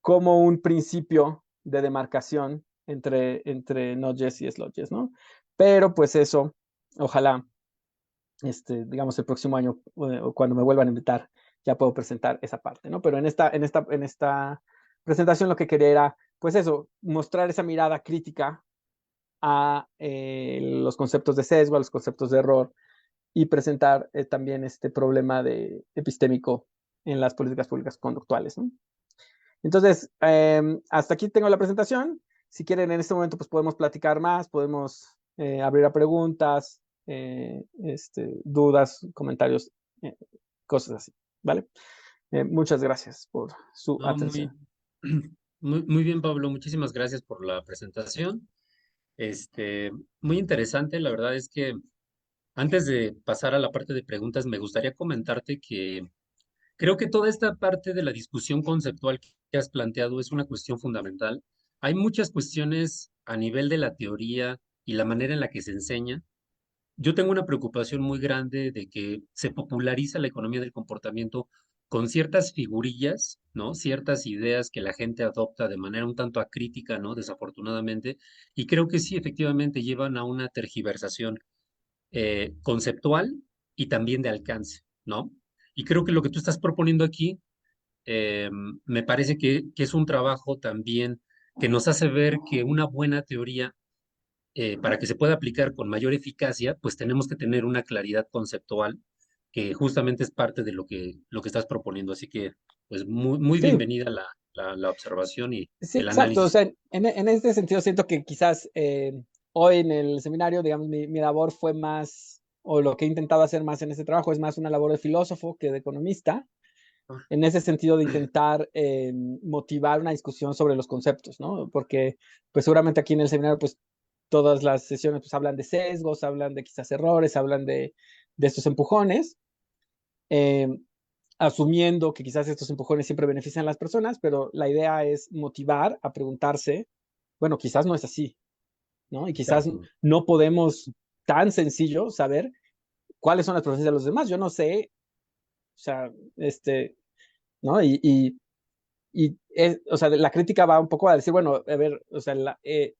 como un principio de demarcación entre notches y slotches, ¿no? Pero pues eso, ojalá, digamos, el próximo año o cuando me vuelvan a invitar, ya puedo presentar esa parte, ¿no? Pero en esta presentación lo que quería era, pues eso, mostrar esa mirada crítica a los conceptos de sesgo, a los conceptos de error y presentar también este problema epistémico en las políticas públicas conductuales, ¿no? Entonces, hasta aquí tengo la presentación. Si quieren, en este momento, pues podemos platicar más, podemos abrir a preguntas, dudas, comentarios, cosas así, ¿vale? Muchas gracias por su No, atención. muy bien, Pablo. Muchísimas gracias por la presentación. Este, Muy interesante. La verdad es que antes de pasar a la parte de preguntas, me gustaría comentarte que creo que toda esta parte de la discusión conceptual que has planteado es una cuestión fundamental. Hay muchas cuestiones a nivel de la teoría y la manera en la que se enseña. Yo tengo una preocupación muy grande de que se populariza la economía del comportamiento con ciertas figurillas, ¿no? Ciertas ideas que la gente adopta de manera un tanto acrítica, ¿no? Desafortunadamente. Y creo que sí, efectivamente, llevan a una tergiversación conceptual y también de alcance, ¿no? Y creo que lo que tú estás proponiendo aquí me parece que es un trabajo también que nos hace ver que una buena teoría, para que se pueda aplicar con mayor eficacia, pues tenemos que tener una claridad conceptual que justamente es parte de lo que estás proponiendo. Así que, pues, muy Sí, bienvenida la observación y sí, el exacto. O análisis. sea, en este sentido siento que quizás hoy en el seminario, digamos, mi labor fue más, o lo que he intentado hacer más en este trabajo es más una labor de filósofo que de economista, en ese sentido de intentar motivar una discusión sobre los conceptos, ¿no? Porque pues seguramente aquí en el seminario pues todas las sesiones pues hablan de sesgos, hablan de quizás errores, hablan de estos empujones, eh, asumiendo que quizás estos empujones siempre benefician a las personas, pero la idea es motivar a preguntarse, bueno, quizás no es así, ¿no? Y quizás Exacto. no podemos tan sencillo saber cuáles son las preferencias de los demás. Yo no sé, o sea, ¿no? O sea, la crítica va un poco a decir, bueno, a ver, o sea,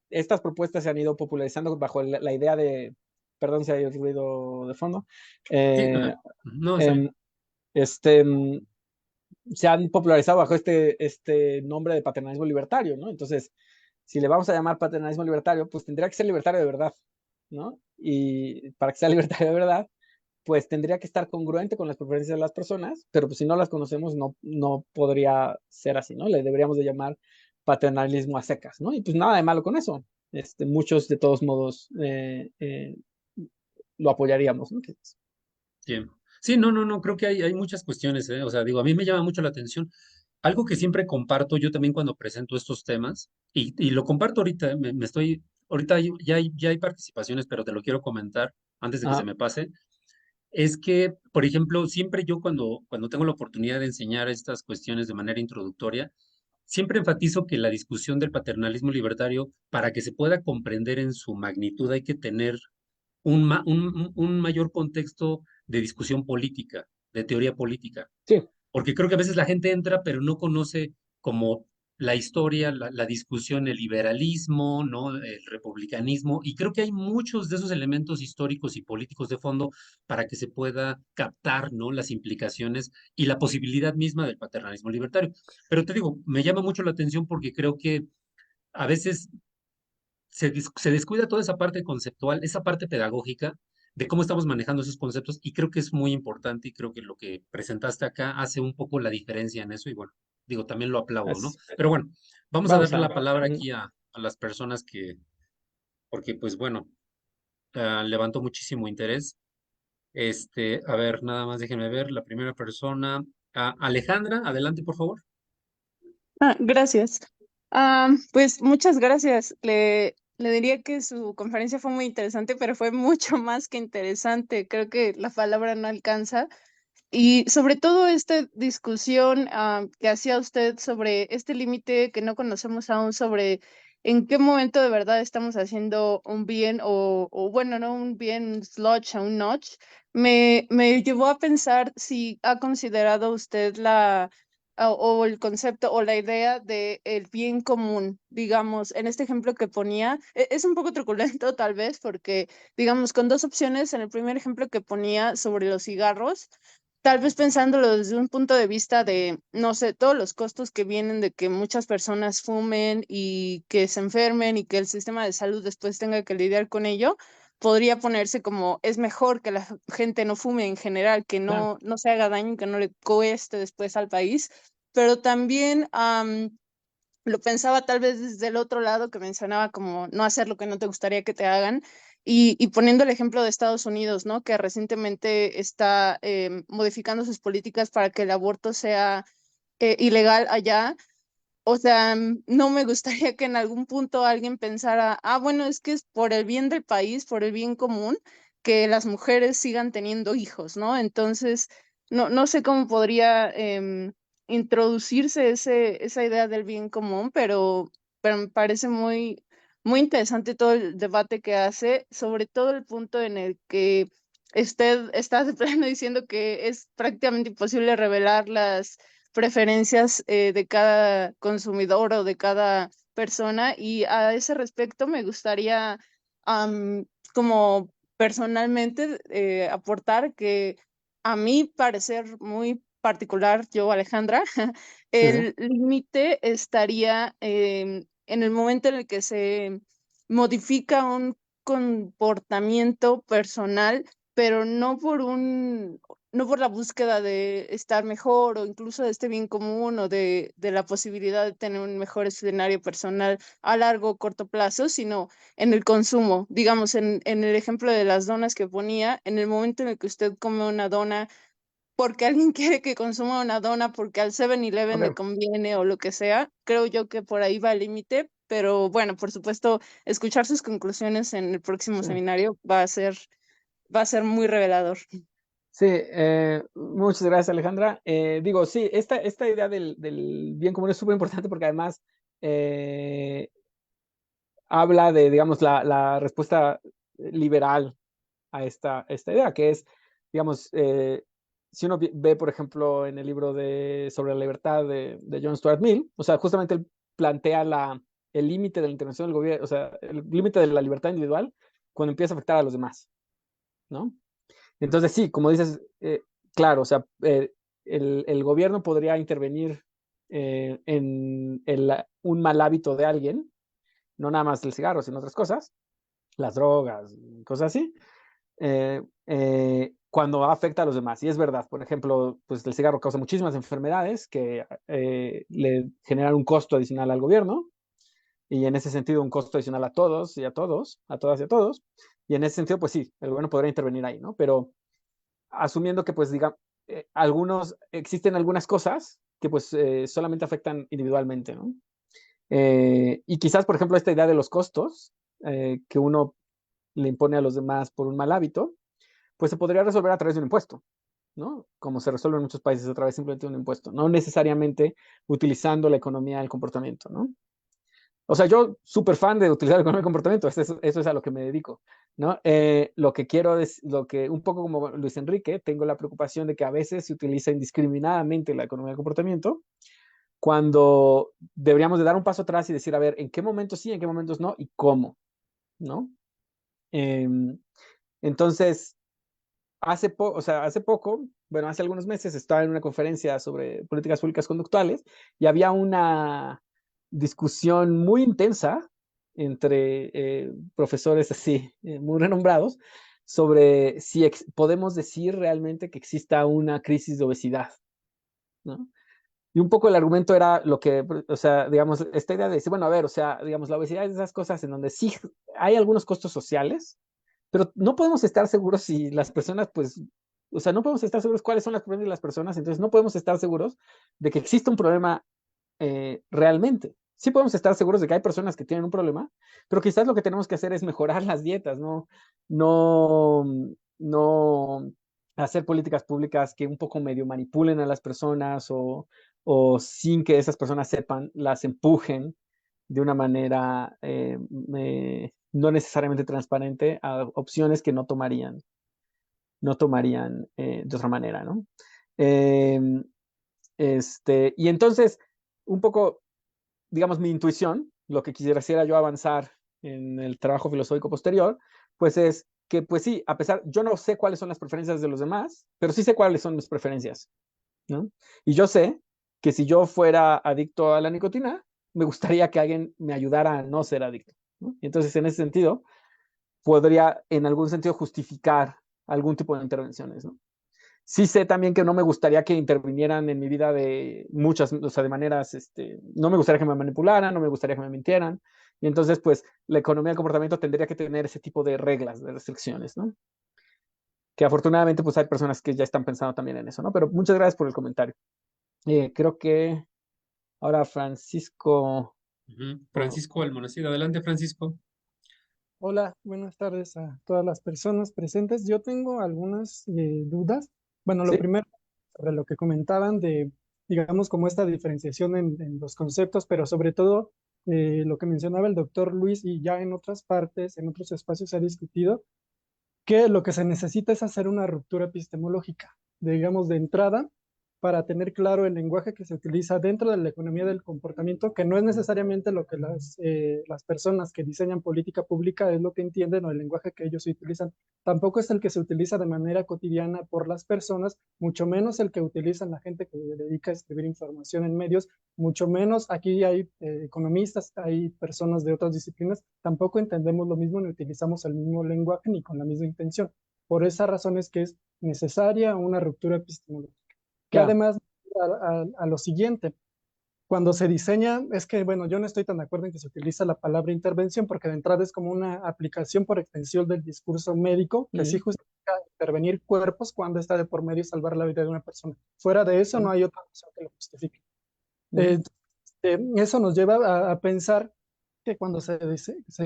estas propuestas se han ido popularizando bajo la idea de, perdón si hay ruido de fondo, Sí, no, está bien. em, este, se han popularizado bajo este nombre de paternalismo libertario, ¿no? Entonces, si le vamos a llamar paternalismo libertario, pues tendría que ser libertario de verdad, ¿no? Y para que sea libertario de verdad, pues tendría que estar congruente con las preferencias de las personas, pero pues si no las conocemos, no podría ser así, ¿no? Le deberíamos de llamar paternalismo a secas, ¿no? Y pues nada de malo con eso. Muchos de todos modos lo apoyaríamos, ¿no? Sí. Sí, no, creo que hay muchas cuestiones, ¿eh? O sea, digo, a mí me llama mucho la atención. Algo que siempre comparto yo también cuando presento estos temas, y lo comparto ahorita, ahorita ya hay participaciones, pero te lo quiero comentar antes de que se Ajá, me pase, es que, por ejemplo, siempre yo cuando tengo la oportunidad de enseñar estas cuestiones de manera introductoria, siempre enfatizo que la discusión del paternalismo libertario, para que se pueda comprender en su magnitud, hay que tener un mayor contexto de discusión política, de teoría política, sí, porque creo que a veces la gente entra, pero no conoce como la historia, la discusión, el liberalismo, ¿no? El republicanismo, y creo que hay muchos de esos elementos históricos y políticos de fondo para que se pueda captar, ¿no? Las implicaciones y la posibilidad misma del paternalismo libertario. Pero te digo, me llama mucho la atención porque creo que a veces se descuida toda esa parte conceptual, esa parte pedagógica de cómo estamos manejando esos conceptos y creo que es muy importante y creo que lo que presentaste acá hace un poco la diferencia en eso y bueno, digo, también lo aplaudo, ¿no? es, Pero bueno, vamos a vamos darle a... la palabra mm, aquí a las personas porque pues bueno, levantó muchísimo interés. A ver, nada más déjenme ver, la primera persona, Alejandra, adelante, por favor. Gracias. Pues muchas gracias. Le diría que su conferencia fue muy interesante, pero fue mucho más que interesante. Creo que la palabra no alcanza. Y sobre todo esta discusión que hacía usted sobre este límite que no conocemos aún, sobre en qué momento de verdad estamos haciendo un bien o bueno, no un bien sludge a un notch, me llevó a pensar si ha considerado usted o el concepto o la idea de el bien común, digamos, en este ejemplo que ponía, es un poco truculento tal vez porque, digamos, con dos opciones, en el primer ejemplo que ponía sobre los cigarros, tal vez pensándolo desde un punto de vista de, no sé, todos los costos que vienen de que muchas personas fumen y que se enfermen y que el sistema de salud después tenga que lidiar con ello, podría ponerse como es mejor que la gente no fume en general, que claro, no se haga daño, que no le cueste después al país, pero también lo pensaba tal vez desde el otro lado que mencionaba como no hacer lo que no te gustaría que te hagan y poniendo el ejemplo de Estados Unidos, ¿no? Que recientemente está modificando sus políticas para que el aborto sea ilegal allá. O sea, no me gustaría que en algún punto alguien pensara, bueno, es que es por el bien del país, por el bien común, que las mujeres sigan teniendo hijos, ¿no? Entonces, no sé cómo podría introducirse esa idea del bien común, pero me parece muy interesante todo el debate que hace, sobre todo el punto en el que usted está de plano diciendo que es prácticamente imposible revelar las preferencias de cada consumidor o de cada persona. Y a ese respecto me gustaría, como personalmente, aportar que a mi parecer muy particular, yo, Alejandra, sí, sí, el límite estaría en el momento en el que se modifica un comportamiento personal, pero no por la búsqueda de estar mejor o incluso de este bien común o de la posibilidad de tener un mejor escenario personal a largo o corto plazo, sino en el consumo. Digamos, en el ejemplo de las donas que ponía, en el momento en el que usted come una dona porque alguien quiere que consuma una dona, porque al 7-Eleven le ok, conviene o lo que sea, creo yo que por ahí va el límite. Pero bueno, por supuesto, escuchar sus conclusiones en el próximo sí. seminario va a ser muy revelador. Sí, muchas gracias, Alejandra. Digo, sí, esta idea del bien común es súper importante porque además eh, habla de, digamos, la respuesta liberal a esta idea, que es, digamos, si uno ve, por ejemplo, en el libro sobre la libertad de John Stuart Mill, o sea, justamente él plantea el límite de la intervención del gobierno, o sea, el límite de la libertad individual cuando empieza a afectar a los demás, ¿no? Entonces, sí, como dices, claro, o sea, el gobierno podría intervenir en un mal hábito de alguien, no nada más el cigarro, sino otras cosas, las drogas, cosas así, cuando afecta a los demás. Y es verdad, por ejemplo, pues el cigarro causa muchísimas enfermedades que le generan un costo adicional al gobierno, y en ese sentido un costo adicional a todos y a todos, a todas y a todos. Y en ese sentido, pues sí, el gobierno podría intervenir ahí, ¿no? Pero asumiendo que, pues, digamos, existen algunas cosas que, pues, solamente afectan individualmente, ¿no? Y quizás, por ejemplo, esta idea de los costos que uno le impone a los demás por un mal hábito, pues se podría resolver a través de un impuesto, ¿no? Como se resuelve en muchos países a través simplemente de un impuesto, no necesariamente utilizando la economía del comportamiento, ¿no? O sea, yo súper fan de utilizar el economía del comportamiento, eso es a lo que me dedico, ¿no? Lo que quiero es, un poco como Luis Enrique, tengo la preocupación de que a veces se utiliza indiscriminadamente la economía del comportamiento, cuando deberíamos de dar un paso atrás y decir, a ver, ¿en qué momentos sí, en qué momentos no y cómo? ¿No? Entonces, hace poco, bueno, hace algunos meses estaba en una conferencia sobre políticas públicas conductuales y había una discusión muy intensa entre profesores así, muy renombrados, sobre si podemos decir realmente que exista una crisis de obesidad, ¿no? Y un poco el argumento era lo que, o sea, digamos, esta idea de decir, bueno, a ver, o sea, digamos, la obesidad es de esas cosas en donde sí hay algunos costos sociales, pero no podemos estar seguros si las personas, pues, o sea, no podemos estar seguros cuáles son las problemas de las personas, entonces no podemos estar seguros de que existe un problema realmente. Sí podemos estar seguros de que hay personas que tienen un problema, pero quizás lo que tenemos que hacer es mejorar las dietas, no, no hacer políticas públicas que un poco medio manipulen a las personas o sin que esas personas sepan, las empujen de una manera no necesariamente transparente a opciones que no tomarían de otra manera, ¿no? Eh, y entonces, un poco, digamos, mi intuición, lo que quisiera yo avanzar en el trabajo filosófico posterior, pues es que, pues sí, yo no sé cuáles son las preferencias de los demás, pero sí sé cuáles son mis preferencias, ¿no? Y yo sé que si yo fuera adicto a la nicotina, me gustaría que alguien me ayudara a no ser adicto, ¿no? Y entonces, en ese sentido, podría en algún sentido justificar algún tipo de intervenciones, ¿no? Sí sé también que no me gustaría que intervinieran en mi vida de muchas, o sea, de maneras, no me gustaría que me manipularan, no me gustaría que me mintieran. Y entonces, pues, la economía del comportamiento tendría que tener ese tipo de reglas, de restricciones, ¿no? Que afortunadamente, pues, hay personas que ya están pensando también en eso, ¿no? Pero muchas gracias por el comentario. Creo que ahora Francisco. Francisco Almonacid, adelante, Francisco. Hola, buenas tardes a todas las personas presentes. Yo tengo algunas dudas. Bueno, lo Sí, primero, sobre lo que comentaban de, digamos, como esta diferenciación en los conceptos, pero sobre todo lo que mencionaba el doctor Luis y ya en otras partes, en otros espacios se ha discutido, que lo que se necesita es hacer una ruptura epistemológica, digamos, de entrada, para tener claro el lenguaje que se utiliza dentro de la economía del comportamiento, que no es necesariamente lo que las personas que diseñan política pública es lo que entienden o el lenguaje que ellos utilizan. Tampoco es el que se utiliza de manera cotidiana por las personas, mucho menos el que utilizan la gente que se dedica a escribir información en medios, mucho menos aquí hay economistas, hay personas de otras disciplinas, tampoco entendemos lo mismo ni utilizamos el mismo lenguaje ni con la misma intención. Por esa razón es que es necesaria una ruptura epistemológica. Que ya, además, a lo siguiente, cuando se diseña, es que, bueno, yo no estoy tan de acuerdo en que se utiliza la palabra intervención, porque de entrada es como una aplicación por extensión del discurso médico, que sí justifica intervenir cuerpos cuando está de por medio salvar la vida de una persona. Fuera de eso, no hay otra razón que lo justifique. Eso nos lleva a pensar que cuando se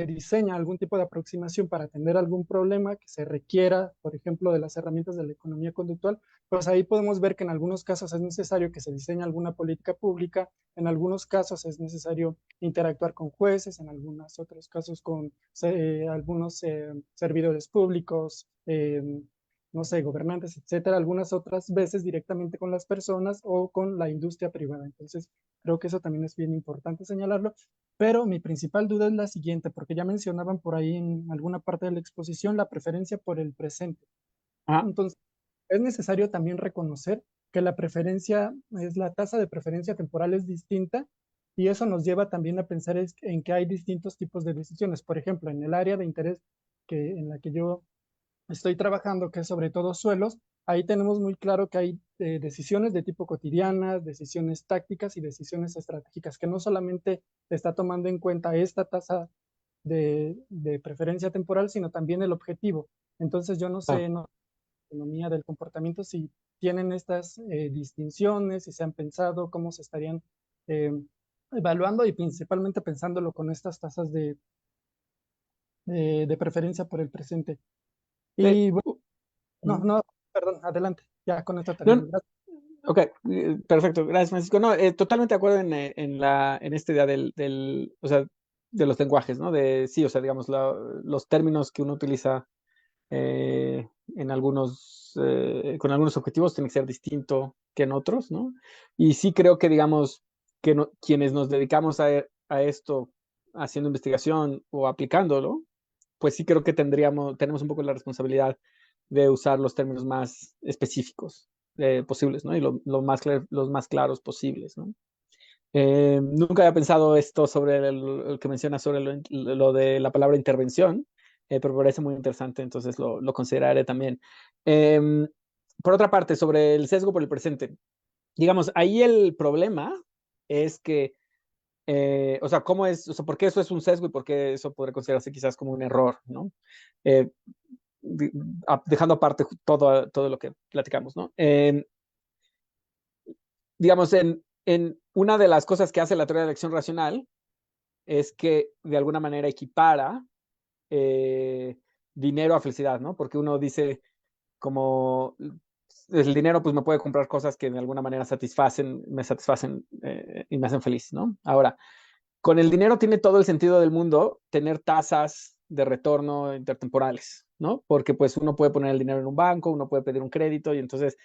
diseña algún tipo de aproximación para atender algún problema que se requiera, por ejemplo, de las herramientas de la economía conductual, pues ahí podemos ver que en algunos casos es necesario que se diseñe alguna política pública, en algunos casos es necesario interactuar con jueces, en algunos otros casos con algunos servidores públicos, no sé, gobernantes, etcétera, algunas otras veces directamente con las personas o con la industria privada. Entonces, creo que eso también es bien importante señalarlo. Pero mi principal duda es la siguiente, porque ya mencionaban por ahí en alguna parte de la exposición la preferencia por el presente. Ah, Entonces, es necesario también reconocer que la preferencia es la tasa de preferencia temporal es distinta y eso nos lleva también a pensar en que hay distintos tipos de decisiones. Por ejemplo, en el área de interés en la que yo estoy trabajando, que es sobre todo suelos, ahí tenemos muy claro que hay decisiones de tipo cotidianas, decisiones tácticas y decisiones estratégicas, que no solamente está tomando en cuenta esta tasa de preferencia temporal, sino también el objetivo. Entonces yo no ah. sé, no, economía del comportamiento, si tienen estas distinciones, si se han pensado cómo se estarían eh, evaluando y principalmente pensándolo con estas tasas de preferencia por el presente. Eh, Y bueno, uh, no, mm. no, perdón, adelante, ya con esto No, termino. Gracias. ok, perfecto, gracias Francisco. No, totalmente de acuerdo en esta idea o sea, de los lenguajes, ¿no? De sí, o sea, digamos, los términos que uno utiliza en con algunos objetivos tienen que ser distinto que en otros, ¿no? Y sí creo que, digamos, que quienes nos dedicamos a esto haciendo investigación o aplicándolo, pues sí creo que tenemos un poco la responsabilidad de usar los términos más específicos posibles, ¿no? Y los más claros posibles, ¿no? Nunca había pensado esto sobre el que menciona sobre lo de la palabra intervención, pero me parece muy interesante, entonces lo consideraré también. Eh, por otra parte, sobre el sesgo por el presente, digamos, ahí el problema es que, o sea, ¿cómo es, o sea, por qué eso es un sesgo y por qué eso podría considerarse quizás como un error, ¿no? Eh, dejando aparte todo lo que platicamos, ¿no? Digamos, en una de las cosas que hace la teoría de la elección racional es que de alguna manera equipara dinero a felicidad, ¿no? Porque uno dice como el dinero pues me puede comprar cosas que de alguna manera me satisfacen y me hacen feliz, ¿no? Ahora, con el dinero tiene todo el sentido del mundo tener tasas de retorno intertemporales, ¿no? Porque pues uno puede poner el dinero en un banco, uno puede pedir un crédito y entonces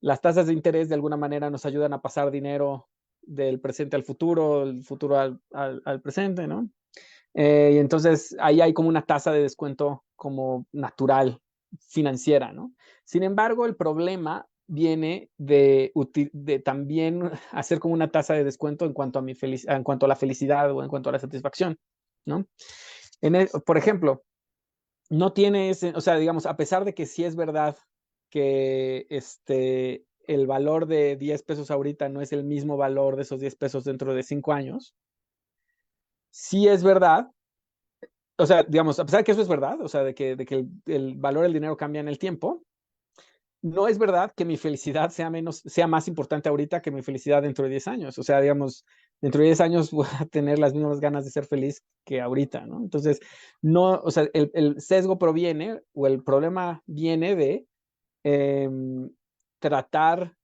las tasas de interés de alguna manera nos ayudan a pasar dinero del presente al futuro, el futuro al presente, ¿no? Y entonces ahí hay como una tasa de descuento como natural, financiera, ¿no? Sin embargo, el problema viene de también hacer como una tasa de descuento en cuanto en cuanto a la felicidad o en cuanto a la satisfacción, ¿no? Por ejemplo, no tiene ese, o sea, digamos, a pesar de que sí es verdad que el valor de 10 pesos ahorita no es el mismo valor de esos 10 pesos dentro de 5 años, sí es verdad, o sea, digamos, a pesar de que eso es verdad, o sea, de que el valor del dinero cambia en el tiempo, no es verdad que mi felicidad sea más importante ahorita que mi felicidad dentro de 10 años. O sea, digamos, dentro de 10 años voy a tener las mismas ganas de ser feliz que ahorita, ¿no? Entonces, no, o sea, el sesgo proviene o el problema viene de tratar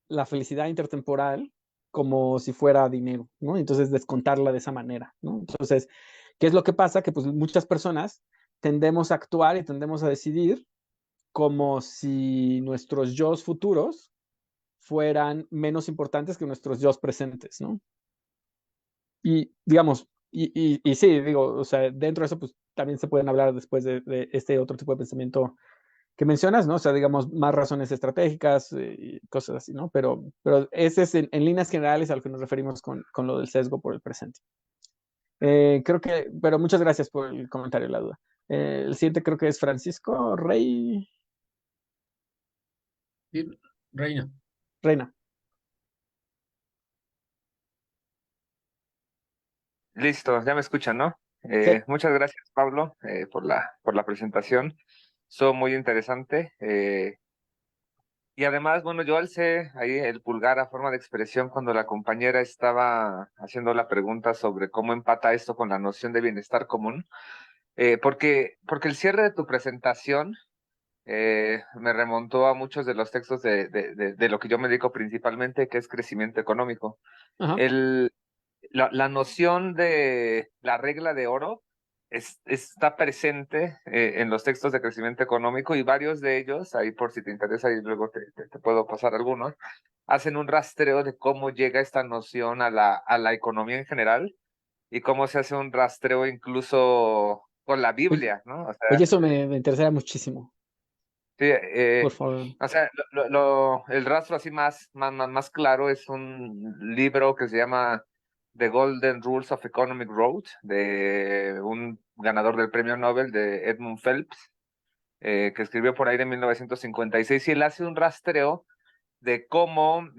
la felicidad intertemporal como si fuera dinero, ¿no? Entonces, descontarla de esa manera, ¿no? Entonces, ¿qué es lo que pasa? Que pues muchas personas tendemos a actuar y tendemos a decidir como si nuestros yo's futuros fueran menos importantes que nuestros yo's presentes, ¿no? Y digamos, y sí, digo, o sea, dentro de eso, pues también se pueden hablar después de este otro tipo de pensamiento que mencionas, ¿no? O sea, digamos, más razones estratégicas y cosas así, ¿no? Pero ese es en líneas generales a lo que nos referimos con lo del sesgo por el presente. Pero muchas gracias por el comentario, la duda. El siguiente creo que es Francisco Sí, Reina. Reina. Listo, ya me escuchan, ¿no? Sí. Muchas gracias, Pablo, por la presentación. Estuvo muy interesante. Y además, bueno, yo alcé ahí el pulgar a forma de expresión cuando la compañera estaba haciendo la pregunta sobre cómo empata esto con la noción de bienestar común, porque el cierre de tu presentación me remontó a muchos de los textos de lo que yo me dedico principalmente, que es crecimiento económico. Ajá. La noción de la regla de oro está presente en los textos de crecimiento económico, y varios de ellos, ahí por si te interesa y luego te puedo pasar algunos, hacen un rastreo de cómo llega esta noción a la economía en general y cómo se hace un rastreo incluso con la Oye, Biblia, ¿no? O sea, oye, eso me interesaría muchísimo, sí, por favor. o sea, el rastro así más claro es un libro que se llama The Golden Rules of Economic Growth, de un ganador del premio Nobel, de Edmund Phelps, que escribió por ahí de 1956, y él hace un rastreo de cómo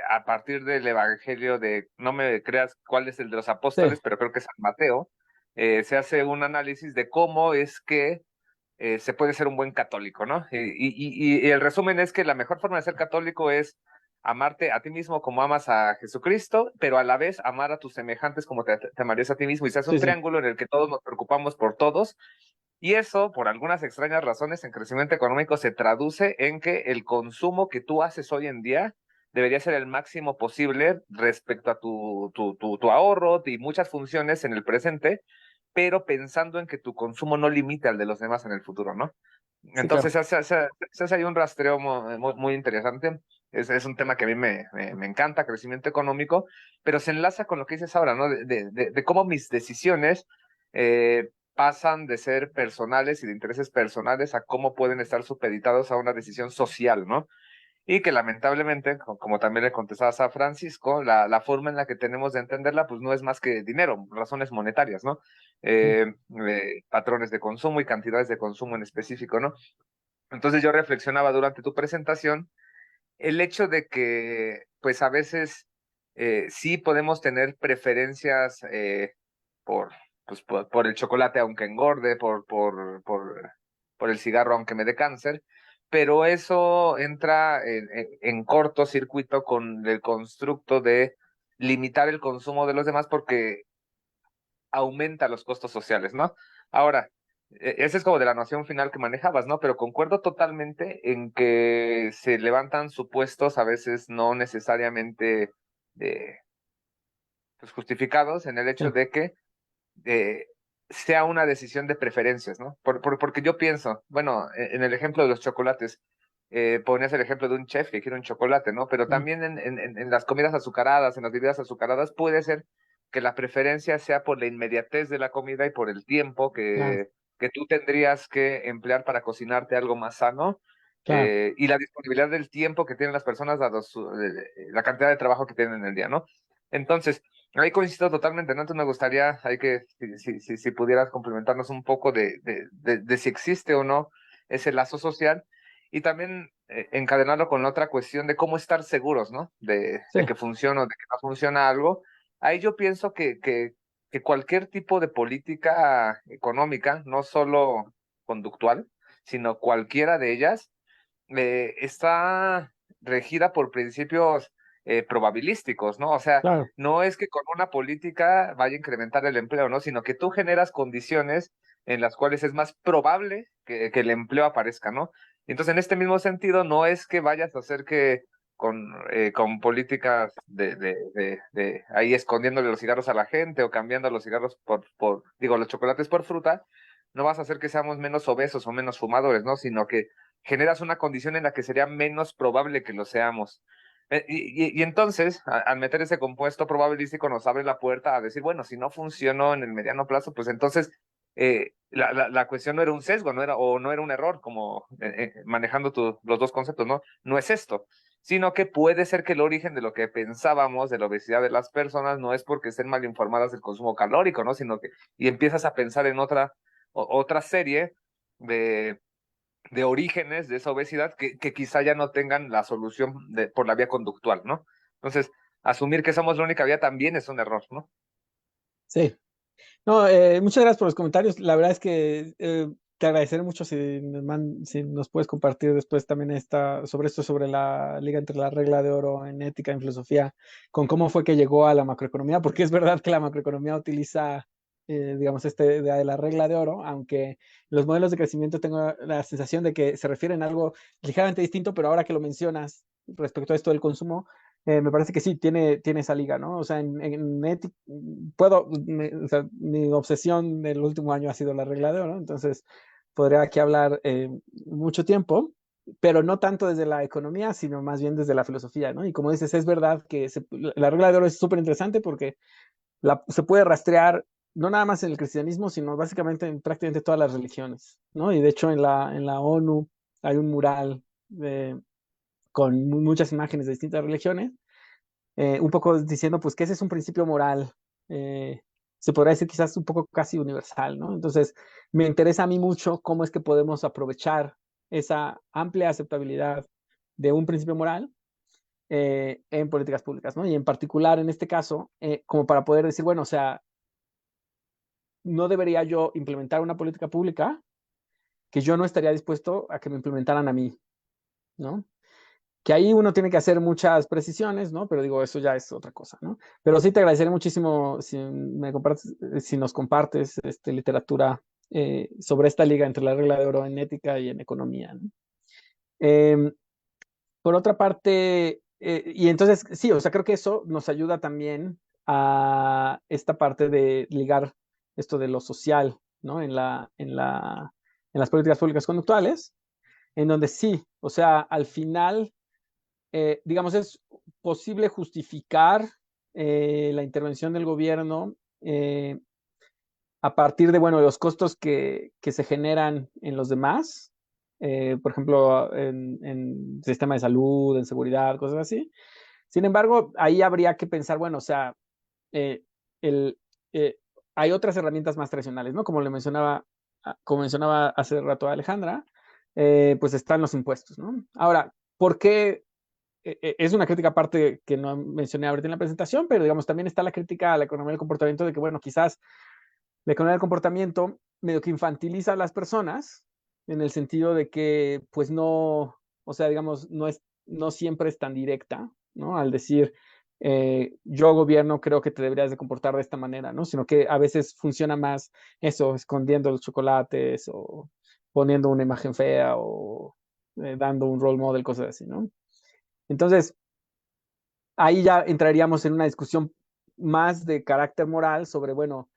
a partir del Evangelio de, no me creas cuál es el de los Sí, apóstoles, pero creo que es San Mateo, se hace un análisis de cómo es que se puede ser un buen católico, ¿no? Y el resumen es que la mejor forma de ser católico es amarte a ti mismo como amas a Jesucristo, pero a la vez amar a tus semejantes como te amarías a ti mismo, y se hace un sí, sí, triángulo en el que todos nos preocupamos por todos, y eso, por algunas extrañas razones, en crecimiento económico se traduce en que el consumo que tú haces hoy en día debería ser el máximo posible respecto a tu ahorro y muchas funciones en el presente, pero pensando en que tu consumo no limite al de los demás en el futuro, ¿no? sí, Entonces claro. se hace ahí un rastreo muy interesante. Es un tema que a mí me encanta, crecimiento económico, pero se enlaza con lo que dices ahora, ¿no? De cómo mis decisiones pasan de ser personales y de intereses personales a cómo pueden estar supeditados a una decisión social, ¿no? Y que lamentablemente, como también le contestabas a Francisco, la forma en la que tenemos de entenderla, pues no es más que dinero, razones monetarias, ¿no? Sí, Patrones de consumo y cantidades de consumo en específico, ¿no? Entonces yo reflexionaba durante tu presentación el hecho de que, pues a veces sí podemos tener preferencias por, por el chocolate aunque engorde, por el cigarro aunque me dé cáncer, pero eso entra en cortocircuito con el constructo de limitar el consumo de los demás porque aumenta los costos sociales, ¿no? Ahora, esa es como de la noción final que manejabas, ¿no? Pero concuerdo totalmente en que se levantan supuestos a veces no necesariamente pues, justificados en el hecho sí, de que eh, sea una decisión de preferencias, ¿no? Porque yo pienso, bueno, en el ejemplo de los chocolates, ponías el ejemplo de un chef que quiere un chocolate, ¿no? Pero sí, también en las comidas azucaradas, en las bebidas azucaradas, puede ser que la preferencia sea por la inmediatez de la comida y por el tiempo claro, que tú tendrías que emplear para cocinarte algo más sano, claro. y la disponibilidad del tiempo que tienen las personas dado la cantidad de trabajo que tienen en el día, ¿no? Entonces, ahí coincido totalmente, ¿no? Entonces me gustaría, hay que, si pudieras complementarnos un poco de si existe o no ese lazo social, y también encadenarlo con la otra cuestión de cómo estar seguros, ¿no? Sí, De que funciona o de que no funciona algo. Ahí yo pienso que cualquier tipo de política económica, no solo conductual, sino cualquiera de ellas, está regida por principios probabilísticos, ¿no? O sea, claro, no es que con una política vaya a incrementar el empleo, ¿no? Sino que tú generas condiciones en las cuales es más probable que el empleo aparezca, ¿no? Entonces, en este mismo sentido, no es que vayas a hacer que con políticas de ahí escondiéndole los cigarros a la gente o cambiando los cigarros digo, los chocolates por fruta, no vas a hacer que seamos menos obesos o menos fumadores, ¿no? Sino que generas una condición en la que sería menos probable que lo seamos. Y entonces, al meter ese compuesto probabilístico, nos abre la puerta a decir, bueno, si no funcionó en el mediano plazo, pues entonces la cuestión no era un sesgo, no era un error, como manejando los dos conceptos, ¿no? No es esto, sino que puede ser que el origen de lo que pensábamos de la obesidad de las personas no es porque estén mal informadas del consumo calórico, ¿no? Sino que, y empiezas a pensar en otra serie de orígenes de esa obesidad que quizá ya no tengan la solución por la vía conductual, ¿no? Entonces, asumir que somos la única vía también es un error, ¿no? sí. No, muchas gracias por los comentarios. La verdad es que te agradeceré mucho si nos puedes compartir después también sobre la liga entre la regla de oro en ética, en filosofía, con cómo fue que llegó a la macroeconomía, porque es verdad que la macroeconomía utiliza, digamos, idea de la regla de oro, aunque los modelos de crecimiento tengo la sensación de que se refieren a algo ligeramente distinto, pero ahora que lo mencionas respecto a esto del consumo, me parece que sí, tiene esa liga, ¿no? O sea, en ética, o sea, mi obsesión del último año ha sido la regla de oro, entonces podría aquí hablar mucho tiempo, pero no tanto desde la economía, sino más bien desde la filosofía, ¿no? Y como dices, es verdad que la regla de oro es súper interesante porque se puede rastrear no nada más en el cristianismo, sino básicamente en prácticamente todas las religiones, ¿no? Y de hecho en la ONU hay un mural con muchas imágenes de distintas religiones, un poco diciendo pues que ese es un principio moral, se podría decir quizás un poco casi universal, ¿no? Entonces me interesa a mí mucho cómo es que podemos aprovechar esa amplia aceptabilidad de un principio moral en políticas públicas, ¿no? Y en particular en este caso, como para poder decir, bueno, o sea, no debería yo implementar una política pública que yo no estaría dispuesto a que me implementaran a mí, ¿no? Que ahí uno tiene que hacer muchas precisiones, ¿no? Pero digo, eso ya es otra cosa, ¿no? Pero sí te agradeceré muchísimo si nos compartes literatura sobre esta liga entre la regla de oro en ética y en economía, ¿no? Por otra parte, y entonces, sí, o sea, creo que eso nos ayuda también a esta parte de ligar esto de lo social, ¿no? En las políticas públicas conductuales, en donde sí, o sea, al final, digamos, es posible justificar la intervención del gobierno a partir de, bueno, los costos que se generan en los demás, por ejemplo, en sistema de salud, en seguridad, cosas así. Sin embargo, ahí habría que pensar, bueno, o sea, eh, el, eh, hay otras herramientas más tradicionales, ¿no? Como mencionaba hace rato Alejandra, pues están los impuestos, ¿no? Ahora, ¿por qué? Es una crítica aparte que no mencioné ahorita en la presentación, pero digamos, también está la crítica a la economía del comportamiento de que, bueno, quizás la economía del comportamiento medio que infantiliza a las personas en el sentido de que, pues no, o sea, digamos, no siempre es tan directa, ¿no? Al decir, yo gobierno creo que te deberías de comportar de esta manera, ¿no? Sino que a veces funciona más eso, escondiendo los chocolates o poniendo una imagen fea o dando un role model, cosas así, ¿no? Entonces, ahí ya entraríamos en una discusión más de carácter moral sobre, bueno,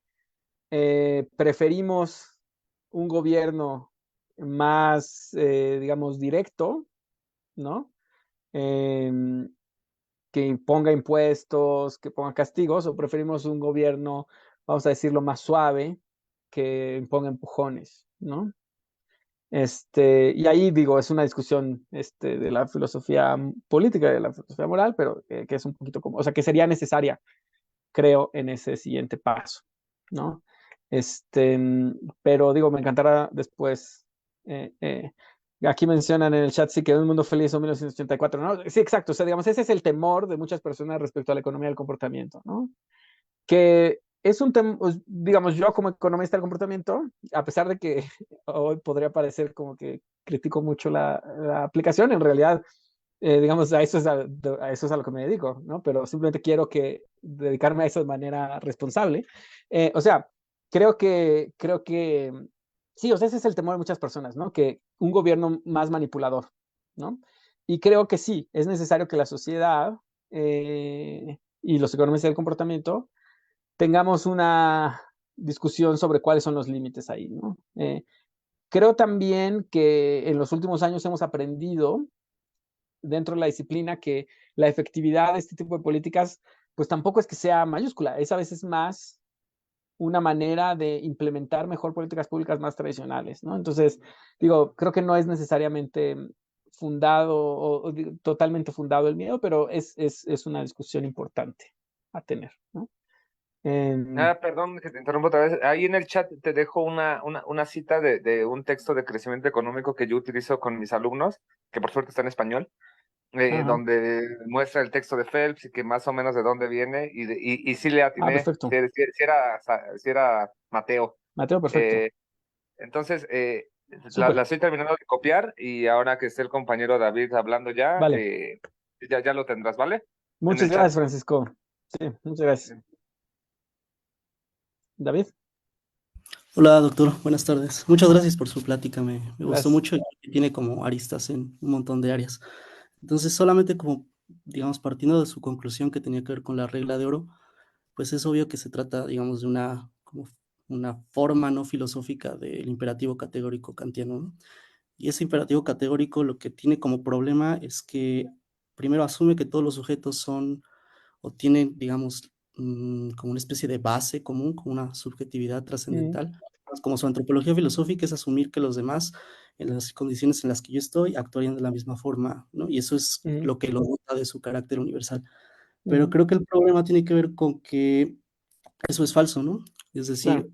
preferimos un gobierno más, digamos, directo, ¿no? Que ponga impuestos, que ponga castigos, o preferimos un gobierno, vamos a decirlo, más suave, que imponga empujones, ¿no? Y ahí digo, es una discusión de la filosofía política, de la filosofía moral, pero que es un poquito como, o sea, que sería necesaria, creo, en ese siguiente paso, ¿no? Pero digo, me encantará después. eh, eh, Aquí mencionan en el chat, sí, que un mundo feliz o 1984, ¿no? Sí, exacto, o sea, digamos, ese es el temor de muchas personas respecto a la economía del comportamiento, ¿no? Que es un tema, digamos, yo como economista del comportamiento, a pesar de que hoy podría parecer como que critico mucho la aplicación, en realidad, digamos, a eso es a lo que me dedico, ¿no? Pero simplemente quiero dedicarme a eso de manera responsable. O sea, creo que, sí, o sea, ese es el temor de muchas personas, ¿no? Que un gobierno más manipulador, ¿no? Y creo que sí, es necesario que la sociedad y los economistas del comportamiento tengamos una discusión sobre cuáles son los límites ahí, ¿no? Creo también que en los últimos años hemos aprendido dentro de la disciplina que la efectividad de este tipo de políticas, pues tampoco es que sea mayúscula, es a veces más una manera de implementar mejor políticas públicas más tradicionales, ¿no? Entonces, digo, creo que no es necesariamente fundado o totalmente fundado el miedo, pero es una discusión importante a tener, ¿no? Perdón que te interrumpo otra vez. Ahí en el chat te dejo una cita de un texto de crecimiento económico que yo utilizo con mis alumnos, que por suerte está en español, Ajá. donde muestra el texto de Phelps y que más o menos de dónde viene, y sí le atiné, Perfecto. si era Mateo. Mateo, perfecto. Entonces, Súper. la estoy terminando de copiar y ahora que esté el compañero David hablando ya, Vale. ya lo tendrás, ¿vale? En Muchas el chat. gracias, Francisco. Sí, muchas gracias. David, Hola, doctor. Buenas tardes. Muchas gracias por su plática. Me gustó gracias. mucho y tiene como aristas en un montón de áreas. Entonces, solamente como digamos, partiendo de su conclusión que tenía que ver con la regla de oro, pues es obvio que se trata, digamos, de como una forma no filosófica del imperativo categórico kantiano, ¿no? Y ese imperativo categórico lo que tiene como problema es que primero asume que todos los sujetos son o tienen, digamos, como una especie de base común, como una subjetividad Mm, trascendental. Como su antropología filosófica es asumir que los demás, en las condiciones en las que yo estoy, actuarían de la misma forma, ¿no? Y eso es mm, lo que lo dota de su carácter universal. Pero mm, creo que el problema tiene que ver con que eso es falso, ¿no? Es claro. decir,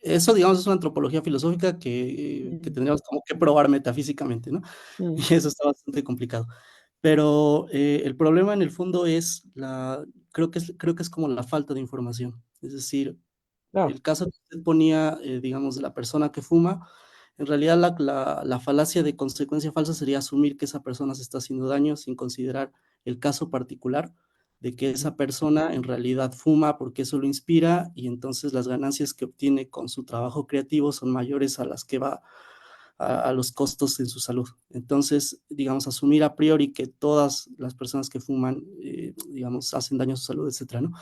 eso, digamos, es una antropología filosófica que Mm, tendríamos como que probar metafísicamente, ¿no? mm, Y eso está bastante complicado. Pero el problema en el fondo es creo que es como la falta de información. Es decir, claro. el caso que usted ponía, digamos, de la persona que fuma, en realidad la falacia de consecuencia falsa sería asumir que esa persona se está haciendo daño sin considerar el caso particular de que esa persona en realidad fuma porque eso lo inspira y entonces las ganancias que obtiene con su trabajo creativo son mayores a las que va a los costos en su salud. Entonces, digamos, asumir a priori que todas las personas que fuman, digamos, hacen daño a su salud, etcétera, ¿no?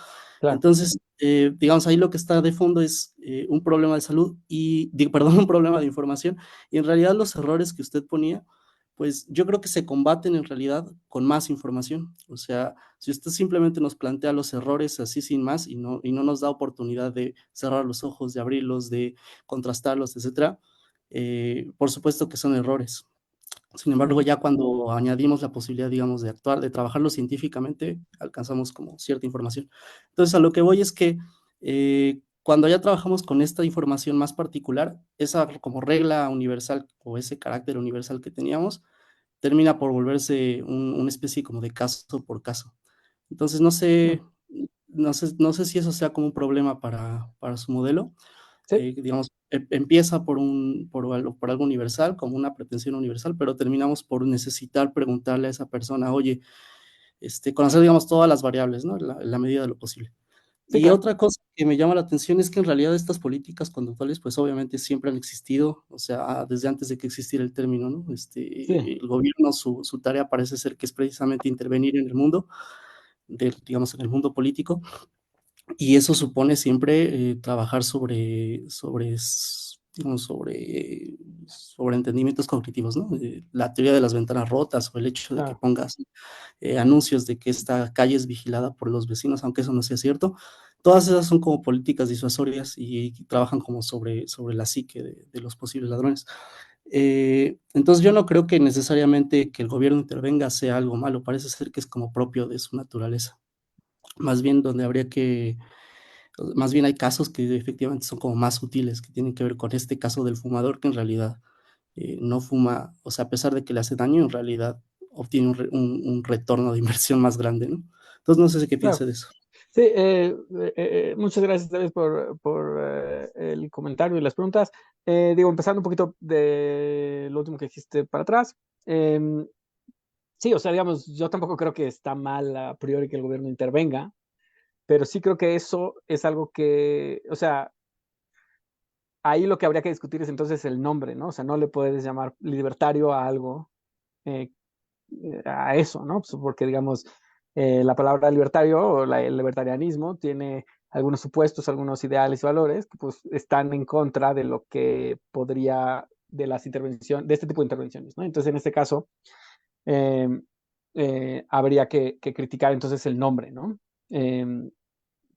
Claro. Entonces, digamos, ahí lo que está de fondo es un problema de salud y, perdón, un problema de información. Y en realidad los errores que usted ponía, pues yo creo que se combaten en realidad con más información. O sea, si usted simplemente nos plantea los errores así sin más y no nos da oportunidad de cerrar los ojos, de abrirlos, de contrastarlos, etcétera, por supuesto que son errores. Sin embargo, Ujú, ya cuando añadimos la posibilidad, digamos, de actuar, de trabajarlo científicamente, alcanzamos como cierta información. Entonces, a lo que voy es que cuando ya trabajamos con esta información más particular, esa como regla universal o ese carácter universal que teníamos, termina por volverse una especie como de caso por caso. Entonces, mm, no sé si eso sea como un problema para su modelo, sí, digamos, empieza por algo universal, como una pretensión universal, pero terminamos por necesitar preguntarle a esa persona, oye, conocer, digamos, todas las variables, ¿no? En la medida de lo posible. sí, Y claro. otra cosa que me llama la atención es que en realidad estas políticas conductuales, pues obviamente siempre han existido, o sea, desde antes de que existiera el término, ¿no? Sí, El gobierno, su tarea parece ser que es precisamente intervenir en el mundo, digamos, en el mundo político, y eso supone siempre trabajar digamos, sobre entendimientos cognitivos, ¿no? La teoría de las ventanas rotas o el hecho de que claro. pongas anuncios de que esta calle es vigilada por los vecinos, aunque eso no sea cierto. Todas esas son como políticas disuasorias y trabajan como sobre la psique de los posibles ladrones. Entonces yo no creo que necesariamente que el gobierno intervenga sea algo malo, parece ser que es como propio de su naturaleza. Más bien donde habría que más bien hay casos que efectivamente son como más sutiles, que tienen que ver con este caso del fumador que en realidad no fuma, o sea, a pesar de que le hace daño, en realidad obtiene un retorno de inversión más grande, ¿no? Entonces no sé qué piensa Claro. de eso. Sí, muchas gracias David, por el comentario y las preguntas. Digo, empezando un poquito de lo último que dijiste para atrás. em, sí, o sea, digamos, yo tampoco creo que está mal a priori que el gobierno intervenga, pero sí creo que eso es algo que, o sea, ahí lo que habría que discutir es entonces el nombre, ¿no? O sea, no le puedes llamar libertario a algo, eh, a eso, ¿no? Pues porque, digamos, la palabra libertario o el libertarianismo tiene algunos supuestos, algunos ideales y valores que pues están en contra de lo que podría, de las intervenciones, de este tipo de intervenciones, ¿no? Entonces, en este caso, eh, habría que criticar entonces el nombre, ¿no? Eh,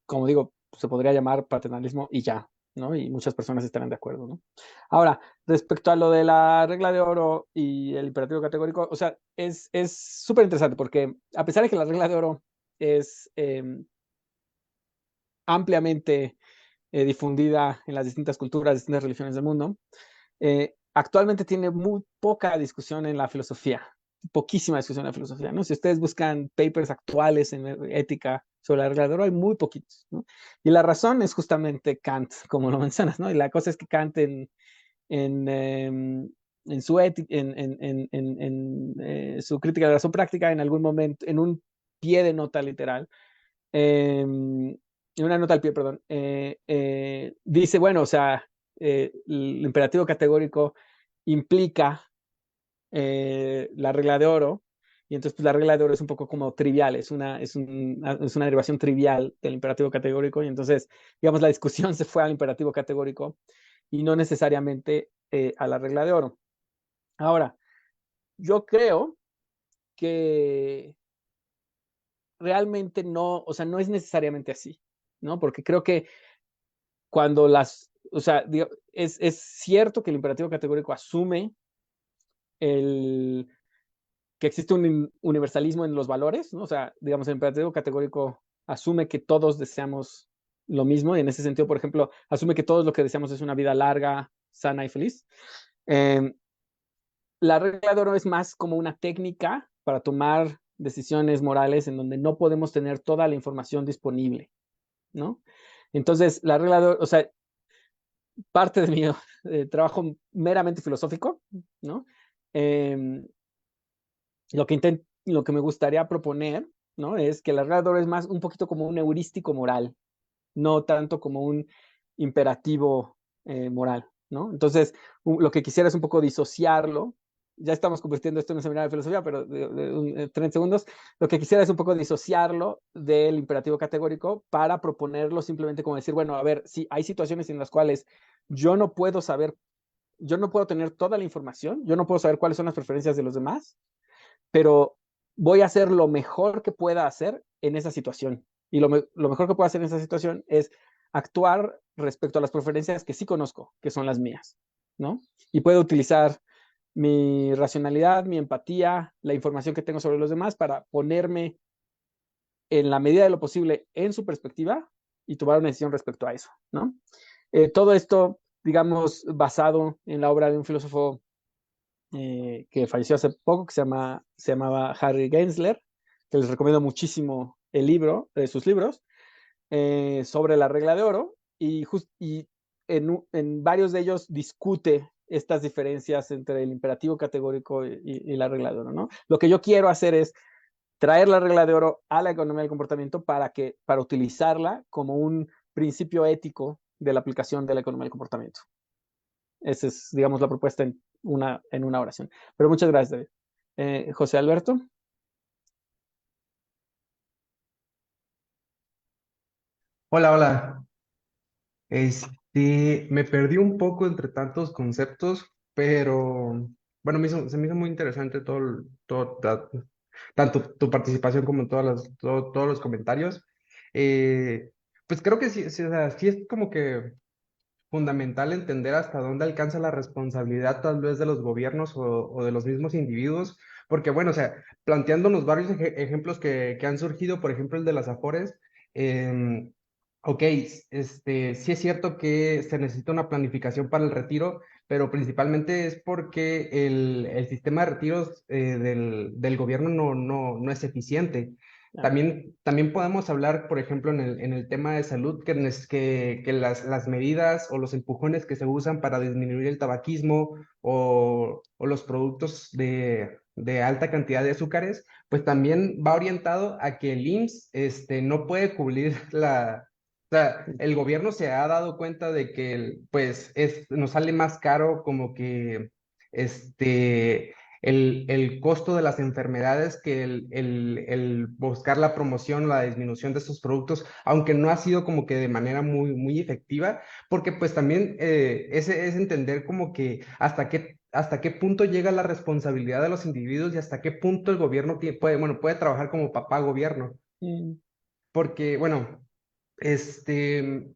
Como digo, se podría llamar paternalismo y ya, ¿no? Y muchas personas estarán de acuerdo, ¿no? Ahora, respecto a lo de la regla de oro y el imperativo categórico, o sea, es súper interesante porque a pesar de que la regla de oro es ampliamente difundida en las distintas culturas, distintas religiones del mundo, actualmente tiene muy poca discusión en la filosofía, poquísima discusión en la filosofía, ¿no? Si ustedes buscan papers actuales en ética sobre la regla de oro, hay muy poquitos, ¿no? Y la razón es justamente Kant, como lo mencionas, ¿no? Y la cosa es que Kant en, en su, su crítica de la razón práctica, en algún momento, en un pie de nota literal, en una nota al pie, perdón, dice, bueno, o sea, el imperativo categórico implica la regla de oro Y entonces pues, la regla de oro es un poco como trivial, es una derivación trivial del imperativo categórico, y entonces, digamos, la discusión se fue al imperativo categórico y no necesariamente a la regla de oro. Ahora, yo creo que realmente no, o sea, no es necesariamente así, ¿no? Porque creo que cuando o sea, es cierto que el imperativo categórico asume que existe un universalismo en los valores, ¿no? O sea, digamos, el imperativo categórico asume que todos deseamos lo mismo, y en ese sentido, por ejemplo, asume que todos lo que deseamos es una vida larga, sana y feliz. La regla de oro es más como una técnica para tomar decisiones morales en donde no podemos tener toda la información disponible, ¿no? Entonces, la regla de oro, o sea, parte de mi trabajo meramente filosófico, ¿no? Lo que me gustaría proponer, ¿no? Es que la regla de oro es más un poquito como un heurístico moral, no tanto como un imperativo moral, ¿no? Entonces, lo que quisiera es un poco disociarlo. Ya estamos convirtiendo esto en un seminario de filosofía, pero 30 segundos. Lo que quisiera es un poco disociarlo del imperativo categórico para proponerlo simplemente como decir, bueno, a ver, si hay situaciones en las cuales yo no puedo saber, yo no puedo tener toda la información, yo no puedo saber cuáles son las preferencias de los demás, pero voy a hacer lo mejor que pueda hacer en esa situación. Y lo mejor que puedo hacer en esa situación es actuar respecto a las preferencias que sí conozco, que son las mías, ¿no? Y puedo utilizar mi racionalidad, mi empatía, la información que tengo sobre los demás para ponerme en la medida de lo posible en su perspectiva y tomar una decisión respecto a eso, ¿no? Todo esto, digamos, basado en la obra de un filósofo que falleció hace poco, que se llamaba Harry Gensler, que les recomiendo muchísimo el libro, sus libros, sobre la regla de oro, y en varios de ellos discute estas diferencias entre el imperativo categórico y la regla de oro, ¿no? Lo que yo quiero hacer es traer la regla de oro a la economía del comportamiento para utilizarla como un principio ético de la aplicación de la economía del comportamiento. Esa es, digamos, la propuesta en una oración. Pero muchas gracias, David. José Alberto. Hola, hola. Me perdí un poco entre tantos conceptos, pero bueno, se me hizo muy interesante tanto tu participación como todos los comentarios. Eh, pues creo que sí, sí, o sea, sí es como que fundamental entender hasta dónde alcanza la responsabilidad tal vez de los gobiernos o de los mismos individuos, porque bueno, o sea, planteándonos varios ejemplos que han surgido, por ejemplo el de las Afores, ok, sí es cierto que se necesita una planificación para el retiro, pero principalmente es porque el sistema de retiros del gobierno no es eficiente. También podemos hablar, por ejemplo, en el tema de salud, que las medidas o los empujones que se usan para disminuir el tabaquismo o los productos de alta cantidad de azúcares, pues también va orientado a que el IMSS no puede cubrir o sea, el gobierno se ha dado cuenta de que pues nos sale más caro como que el costo de las enfermedades que el buscar la promoción, la disminución de estos productos, aunque no ha sido como que de manera muy efectiva, porque pues también es entender como que hasta qué punto llega la responsabilidad de los individuos y hasta qué punto el gobierno puede trabajar como papá gobierno. Porque, bueno, este,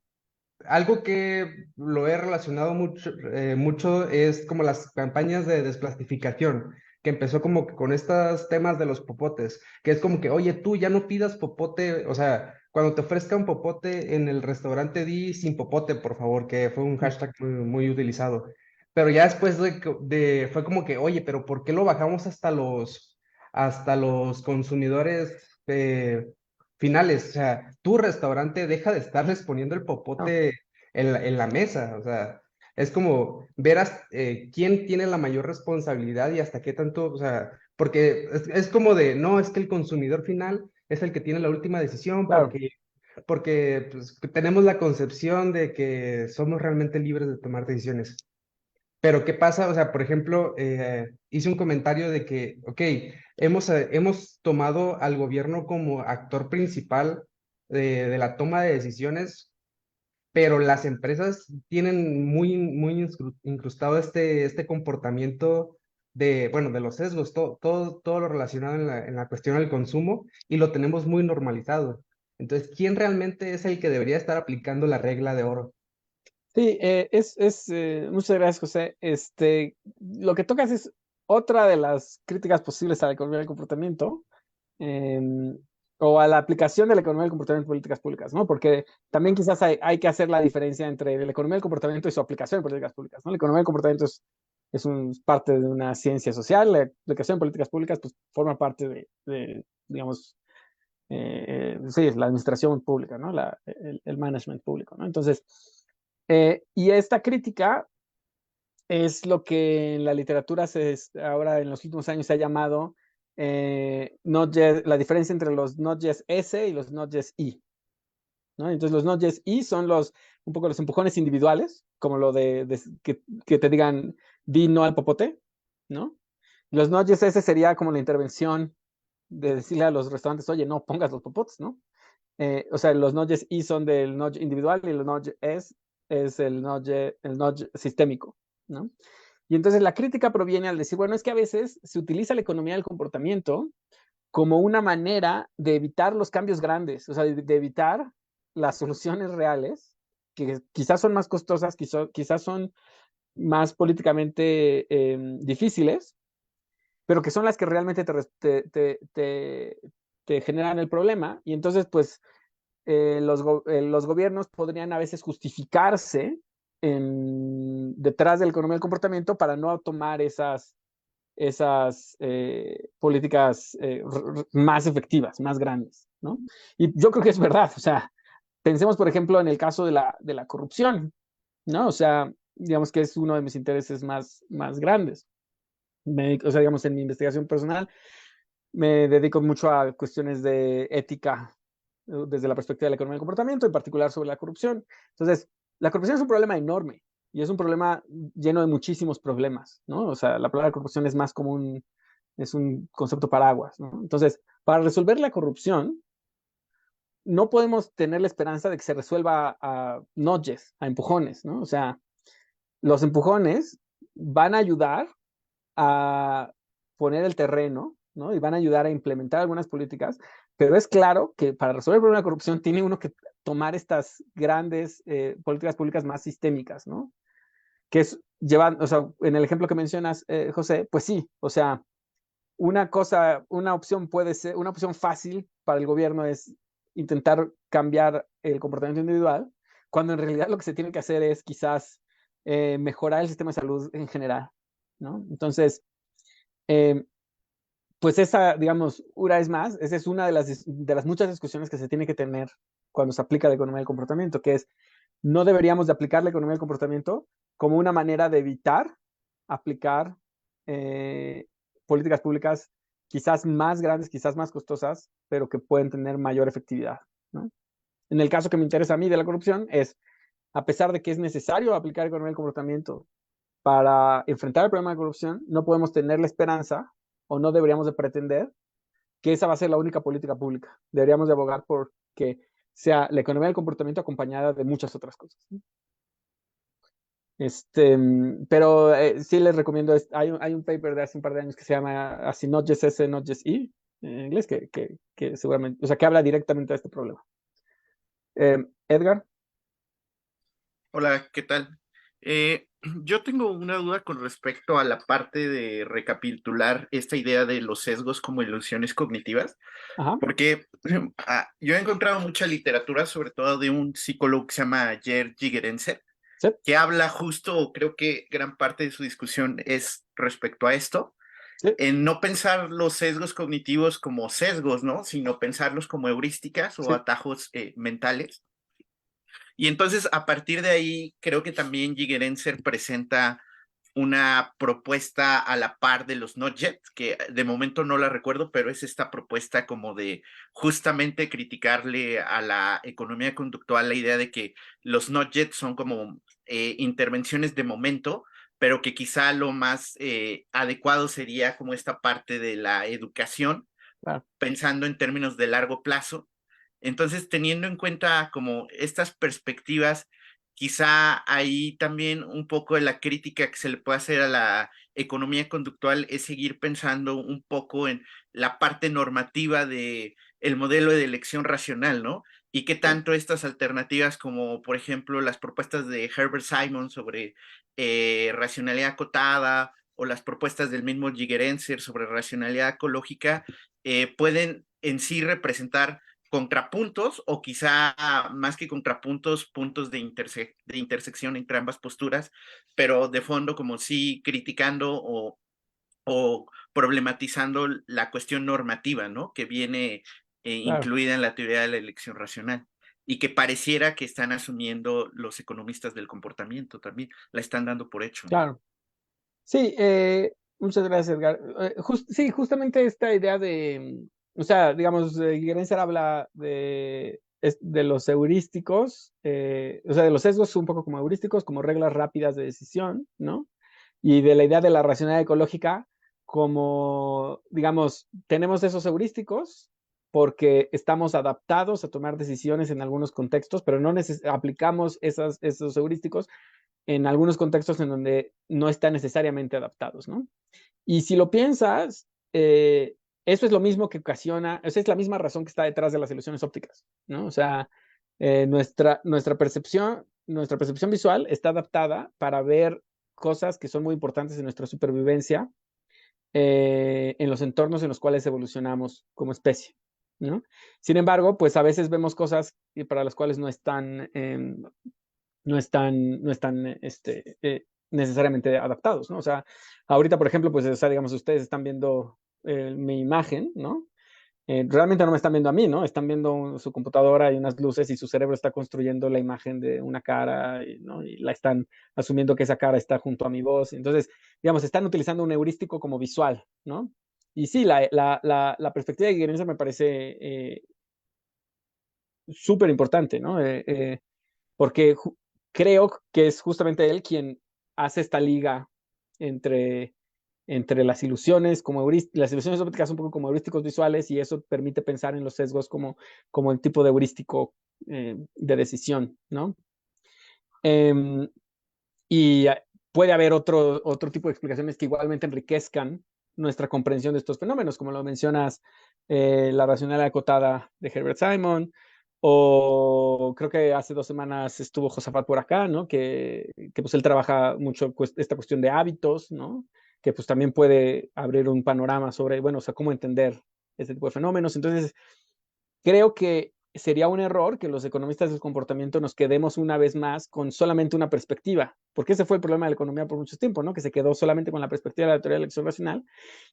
algo que lo he relacionado mucho es como las campañas de desplastificación, que empezó como que con estos temas de los popotes, que es como que, oye, tú ya no pidas popote, o sea, cuando te ofrezca un popote en el restaurante, di sin popote, por favor, que fue un hashtag muy utilizado. Pero ya después fue como que, oye, pero ¿por qué lo bajamos hasta los consumidores finales? O sea, tu restaurante deja de estarles poniendo el popote en la mesa. O sea, es como ver quién tiene la mayor responsabilidad y hasta qué tanto, o sea, porque es como de, no, es que el consumidor final es el que tiene la última decisión Claro. porque pues, tenemos la concepción de que somos realmente libres de tomar decisiones. Pero ¿qué pasa? O sea, por ejemplo, hice un comentario de que, ok, hemos tomado al gobierno como actor principal de la toma de decisiones, pero las empresas tienen muy incrustado este comportamiento de, bueno, de los sesgos, todo lo relacionado en la cuestión del consumo, y lo tenemos muy normalizado. Entonces, ¿quién realmente es el que debería estar aplicando la regla de oro? Sí, muchas gracias, José. Lo que tocas es otra de las críticas posibles a la economía del comportamiento, em, o a la aplicación de la economía del comportamiento en políticas públicas, ¿no? Porque también quizás hay que hacer la diferencia entre la economía del comportamiento y su aplicación en políticas públicas, ¿no? La economía del comportamiento es parte de una ciencia social, la aplicación en políticas públicas pues forma parte digamos, sí, la administración pública, ¿no? El management público, ¿no? Entonces, y esta crítica es lo que en la literatura ahora en los últimos años se ha llamado la diferencia entre los nudges S y los nudges I, ¿no? Entonces los nudges I son un poco los empujones individuales, como lo que te digan, di no al popote, ¿no? Los nudges S sería como la intervención de decirle a los restaurantes, oye, no pongas los popotes, ¿no? O sea, los nudges I son del nudge individual y el nudge S es el nudge sistémico, ¿no? Y entonces la crítica proviene al decir, bueno, es que a veces se utiliza la economía del comportamiento como una manera de evitar los cambios grandes, o sea, de evitar las soluciones reales, que quizás son más costosas, quizás son más políticamente difíciles, pero que son las que realmente te generan el problema. Y entonces, pues, los gobiernos podrían a veces justificarse detrás de la economía del comportamiento para no tomar esas políticas más efectivas, más grandes, ¿no? Y yo creo que es verdad, o sea, pensemos, por ejemplo, en el caso de la corrupción, ¿no? O sea, digamos que es uno de mis intereses más grandes. O sea, digamos, en mi investigación personal, me dedico mucho a cuestiones de ética desde la perspectiva de la economía del comportamiento, en particular sobre la corrupción. Entonces, la corrupción es un problema enorme y es un problema lleno de muchísimos problemas, ¿no? O sea, la palabra corrupción es más como es un concepto paraguas, ¿no? Entonces, para resolver la corrupción, no podemos tener la esperanza de que se resuelva a nudges, a empujones, ¿no? O sea, los empujones van a ayudar a poner el terreno, ¿no? Y van a ayudar a implementar algunas políticas, pero es claro que para resolver el problema de la corrupción tiene uno que tomar estas grandes políticas públicas más sistémicas, ¿no? Que es llevar, o sea, en el ejemplo que mencionas, José, pues sí, o sea, una opción fácil para el gobierno es intentar cambiar el comportamiento individual, cuando en realidad lo que se tiene que hacer es quizás mejorar el sistema de salud en general, ¿no? Entonces, eh, pues esa, digamos, una vez más, esa es una de las muchas discusiones que se tiene que tener cuando se aplica la economía del comportamiento, que es, no deberíamos de aplicar la economía del comportamiento como una manera de evitar aplicar políticas públicas quizás más grandes, quizás más costosas, pero que pueden tener mayor efectividad, ¿no? En el caso que me interesa a mí de la corrupción es, a pesar de que es necesario aplicar economía del comportamiento para enfrentar el problema de corrupción, no podemos tener la esperanza o no deberíamos de pretender que esa va a ser la única política pública. Deberíamos de abogar por que sea la economía del comportamiento acompañada de muchas otras cosas. Pero sí les recomiendo, hay un paper de hace un par de años que se llama así Nudges S, Nudges I, en inglés, que seguramente, o sea, que habla directamente de este problema. Edgar. Hola, ¿qué tal? Yo tengo una duda con respecto a la parte de recapitular esta idea de los sesgos como ilusiones cognitivas, Ajá. porque yo he encontrado mucha literatura, sobre todo de un psicólogo que se llama Jer Gigerenzer, Sí. que habla justo, creo que gran parte de su discusión es respecto a esto, Sí. en no pensar los sesgos cognitivos como sesgos, ¿no? Sino pensarlos como heurísticas o Sí. atajos mentales. Y entonces, a partir de ahí, creo que también Gigerenzer presenta una propuesta a la par de los Nudgets, que de momento no la recuerdo, pero es esta propuesta como de justamente criticarle a la economía conductual la idea de que los Nudgets son como intervenciones de momento pero que quizá lo más adecuado sería como esta parte de la educación, Claro. pensando en términos de largo plazo. Entonces, teniendo en cuenta como estas perspectivas, quizá ahí también un poco de la crítica que se le puede hacer a la economía conductual es seguir pensando un poco en la parte normativa de el modelo de elección racional, ¿no? Y qué tanto estas alternativas como, por ejemplo, las propuestas de Herbert Simon sobre racionalidad acotada o las propuestas del mismo Gigerenzer sobre racionalidad ecológica pueden en sí representar contrapuntos o quizá más que contrapuntos, puntos de intersección entre ambas posturas, pero de fondo como sí criticando o problematizando la cuestión normativa, ¿no? Que viene Claro. incluida en la teoría de la elección racional y que pareciera que están asumiendo los economistas del comportamiento también, la están dando por hecho, ¿no? Claro. Sí, muchas gracias, Edgar. Sí, justamente esta idea de, o sea, digamos, Gerenzer habla de los heurísticos, o sea, de los sesgos un poco como heurísticos, como reglas rápidas de decisión, ¿no? Y de la idea de la racionalidad ecológica como, digamos, tenemos esos heurísticos porque estamos adaptados a tomar decisiones en algunos contextos, pero no aplicamos esos heurísticos en algunos contextos en donde no están necesariamente adaptados, ¿no? Y si lo piensas, eso es lo mismo que ocasiona, esa es la misma razón que está detrás de las ilusiones ópticas, ¿no? O sea, nuestra percepción visual está adaptada para ver cosas que son muy importantes en nuestra supervivencia en los entornos en los cuales evolucionamos como especie, ¿no? Sin embargo, pues a veces vemos cosas para las cuales no están necesariamente adaptados, ¿no? O sea, ahorita, por ejemplo, pues, o sea, digamos, ustedes están viendo mi imagen, ¿no? Realmente no me están viendo a mí, ¿no? Están viendo su computadora y unas luces y su cerebro está construyendo la imagen de una cara, ¿no? Y la están asumiendo que esa cara está junto a mi voz. Entonces, digamos, están utilizando un heurístico como visual, ¿no? Y sí, la perspectiva de Gerenzer me parece súper importante, ¿no? Porque creo que es justamente él quien hace esta liga entre, entre las ilusiones las ilusiones ópticas un poco como heurísticos visuales y eso permite pensar en los sesgos como el tipo de heurístico de decisión, ¿no? Em, y puede haber otro tipo de explicaciones que igualmente enriquezcan nuestra comprensión de estos fenómenos, como lo mencionas, la racionalidad acotada de Herbert Simon, o creo que hace 2 semanas estuvo Josafat por acá, ¿no? Que pues él trabaja mucho esta cuestión de hábitos, ¿no? Que pues también puede abrir un panorama sobre, bueno, o sea, cómo entender este tipo de fenómenos. Entonces, creo que sería un error que los economistas del comportamiento nos quedemos una vez más con solamente una perspectiva, porque ese fue el problema de la economía por mucho tiempo, ¿no? Que se quedó solamente con la perspectiva de la teoría de la elección racional.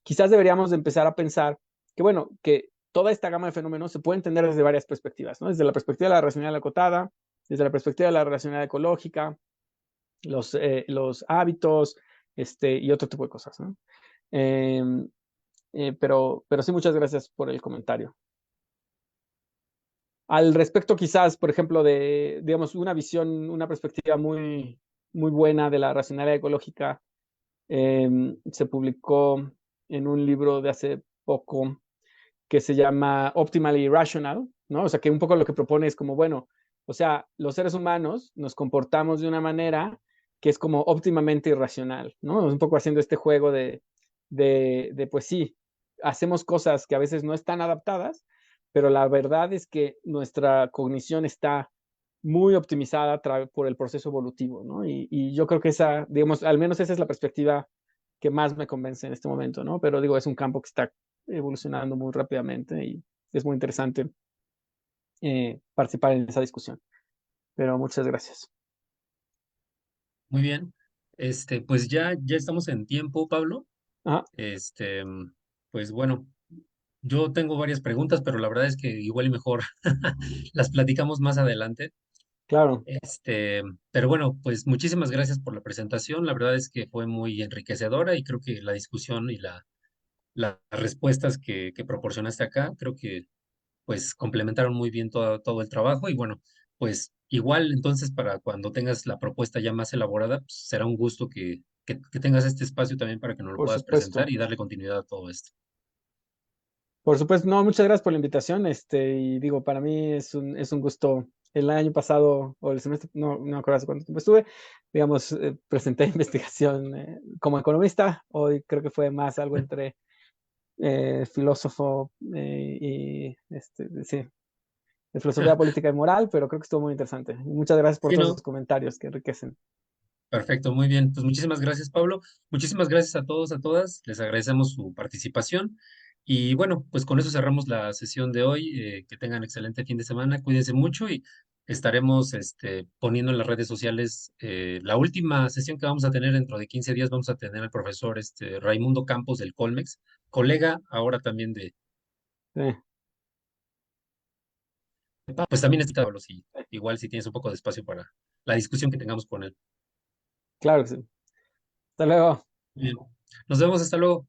Quizás deberíamos de empezar a pensar que, bueno, que toda esta gama de fenómenos se puede entender desde varias perspectivas, ¿no? Desde la perspectiva de la racionalidad acotada, desde la perspectiva de la racionalidad ecológica, los hábitos, y otro tipo de cosas, ¿no? Pero sí, muchas gracias por el comentario. Al respecto, quizás, por ejemplo, de, digamos, una perspectiva muy, muy buena de la racionalidad ecológica, se publicó en un libro de hace poco que se llama Optimally Rational, ¿no? O sea, que un poco lo que propone es como, bueno, o sea, los seres humanos nos comportamos de una manera que es como óptimamente irracional, ¿no? Un poco haciendo este juego pues sí, hacemos cosas que a veces no están adaptadas, pero la verdad es que nuestra cognición está muy optimizada por el proceso evolutivo, ¿no? Y yo creo que esa, digamos, al menos esa es la perspectiva que más me convence en este momento, ¿no? Pero digo, es un campo que está evolucionando muy rápidamente y es muy interesante participar en esa discusión. Pero muchas gracias. Muy bien. Pues ya estamos en tiempo, Pablo. Ajá, Pues bueno, yo tengo varias preguntas, pero la verdad es que igual y mejor las platicamos más adelante. claro. Pero bueno, pues muchísimas gracias por la presentación. La verdad es que fue muy enriquecedora y creo que la discusión y las respuestas que proporcionaste acá, creo que pues complementaron muy bien todo el trabajo y bueno, pues igual entonces para cuando tengas la propuesta ya más elaborada, pues, será un gusto que que tengas este espacio también para que nos lo Por puedas supuesto. presentar y darle continuidad a todo esto. Por supuesto, no, muchas gracias por la invitación. Y digo, para mí es un gusto. El año pasado, o el semestre, no me acuerdo hace cuánto tiempo estuve, digamos, presenté investigación como economista. Hoy creo que fue más algo entre filósofo y sí, de filosofía política y moral, pero creo que estuvo muy interesante. Y muchas gracias por Sí, todos no, los comentarios que enriquecen. perfecto, muy bien. Pues muchísimas gracias, Pablo. Muchísimas gracias a todos, a todas. Les agradecemos su participación. Y bueno, pues con eso cerramos la sesión de hoy. Que tengan excelente fin de semana. Cuídense mucho y estaremos poniendo en las redes sociales la última sesión que vamos a tener dentro de 15 días. Vamos a tener al profesor Raimundo Campos del Colmex, colega ahora también Sí, pues también está Pablo, si igual si tienes un poco de espacio para la discusión que tengamos con él. claro que sí. Hasta luego. Bien. Nos vemos, hasta luego.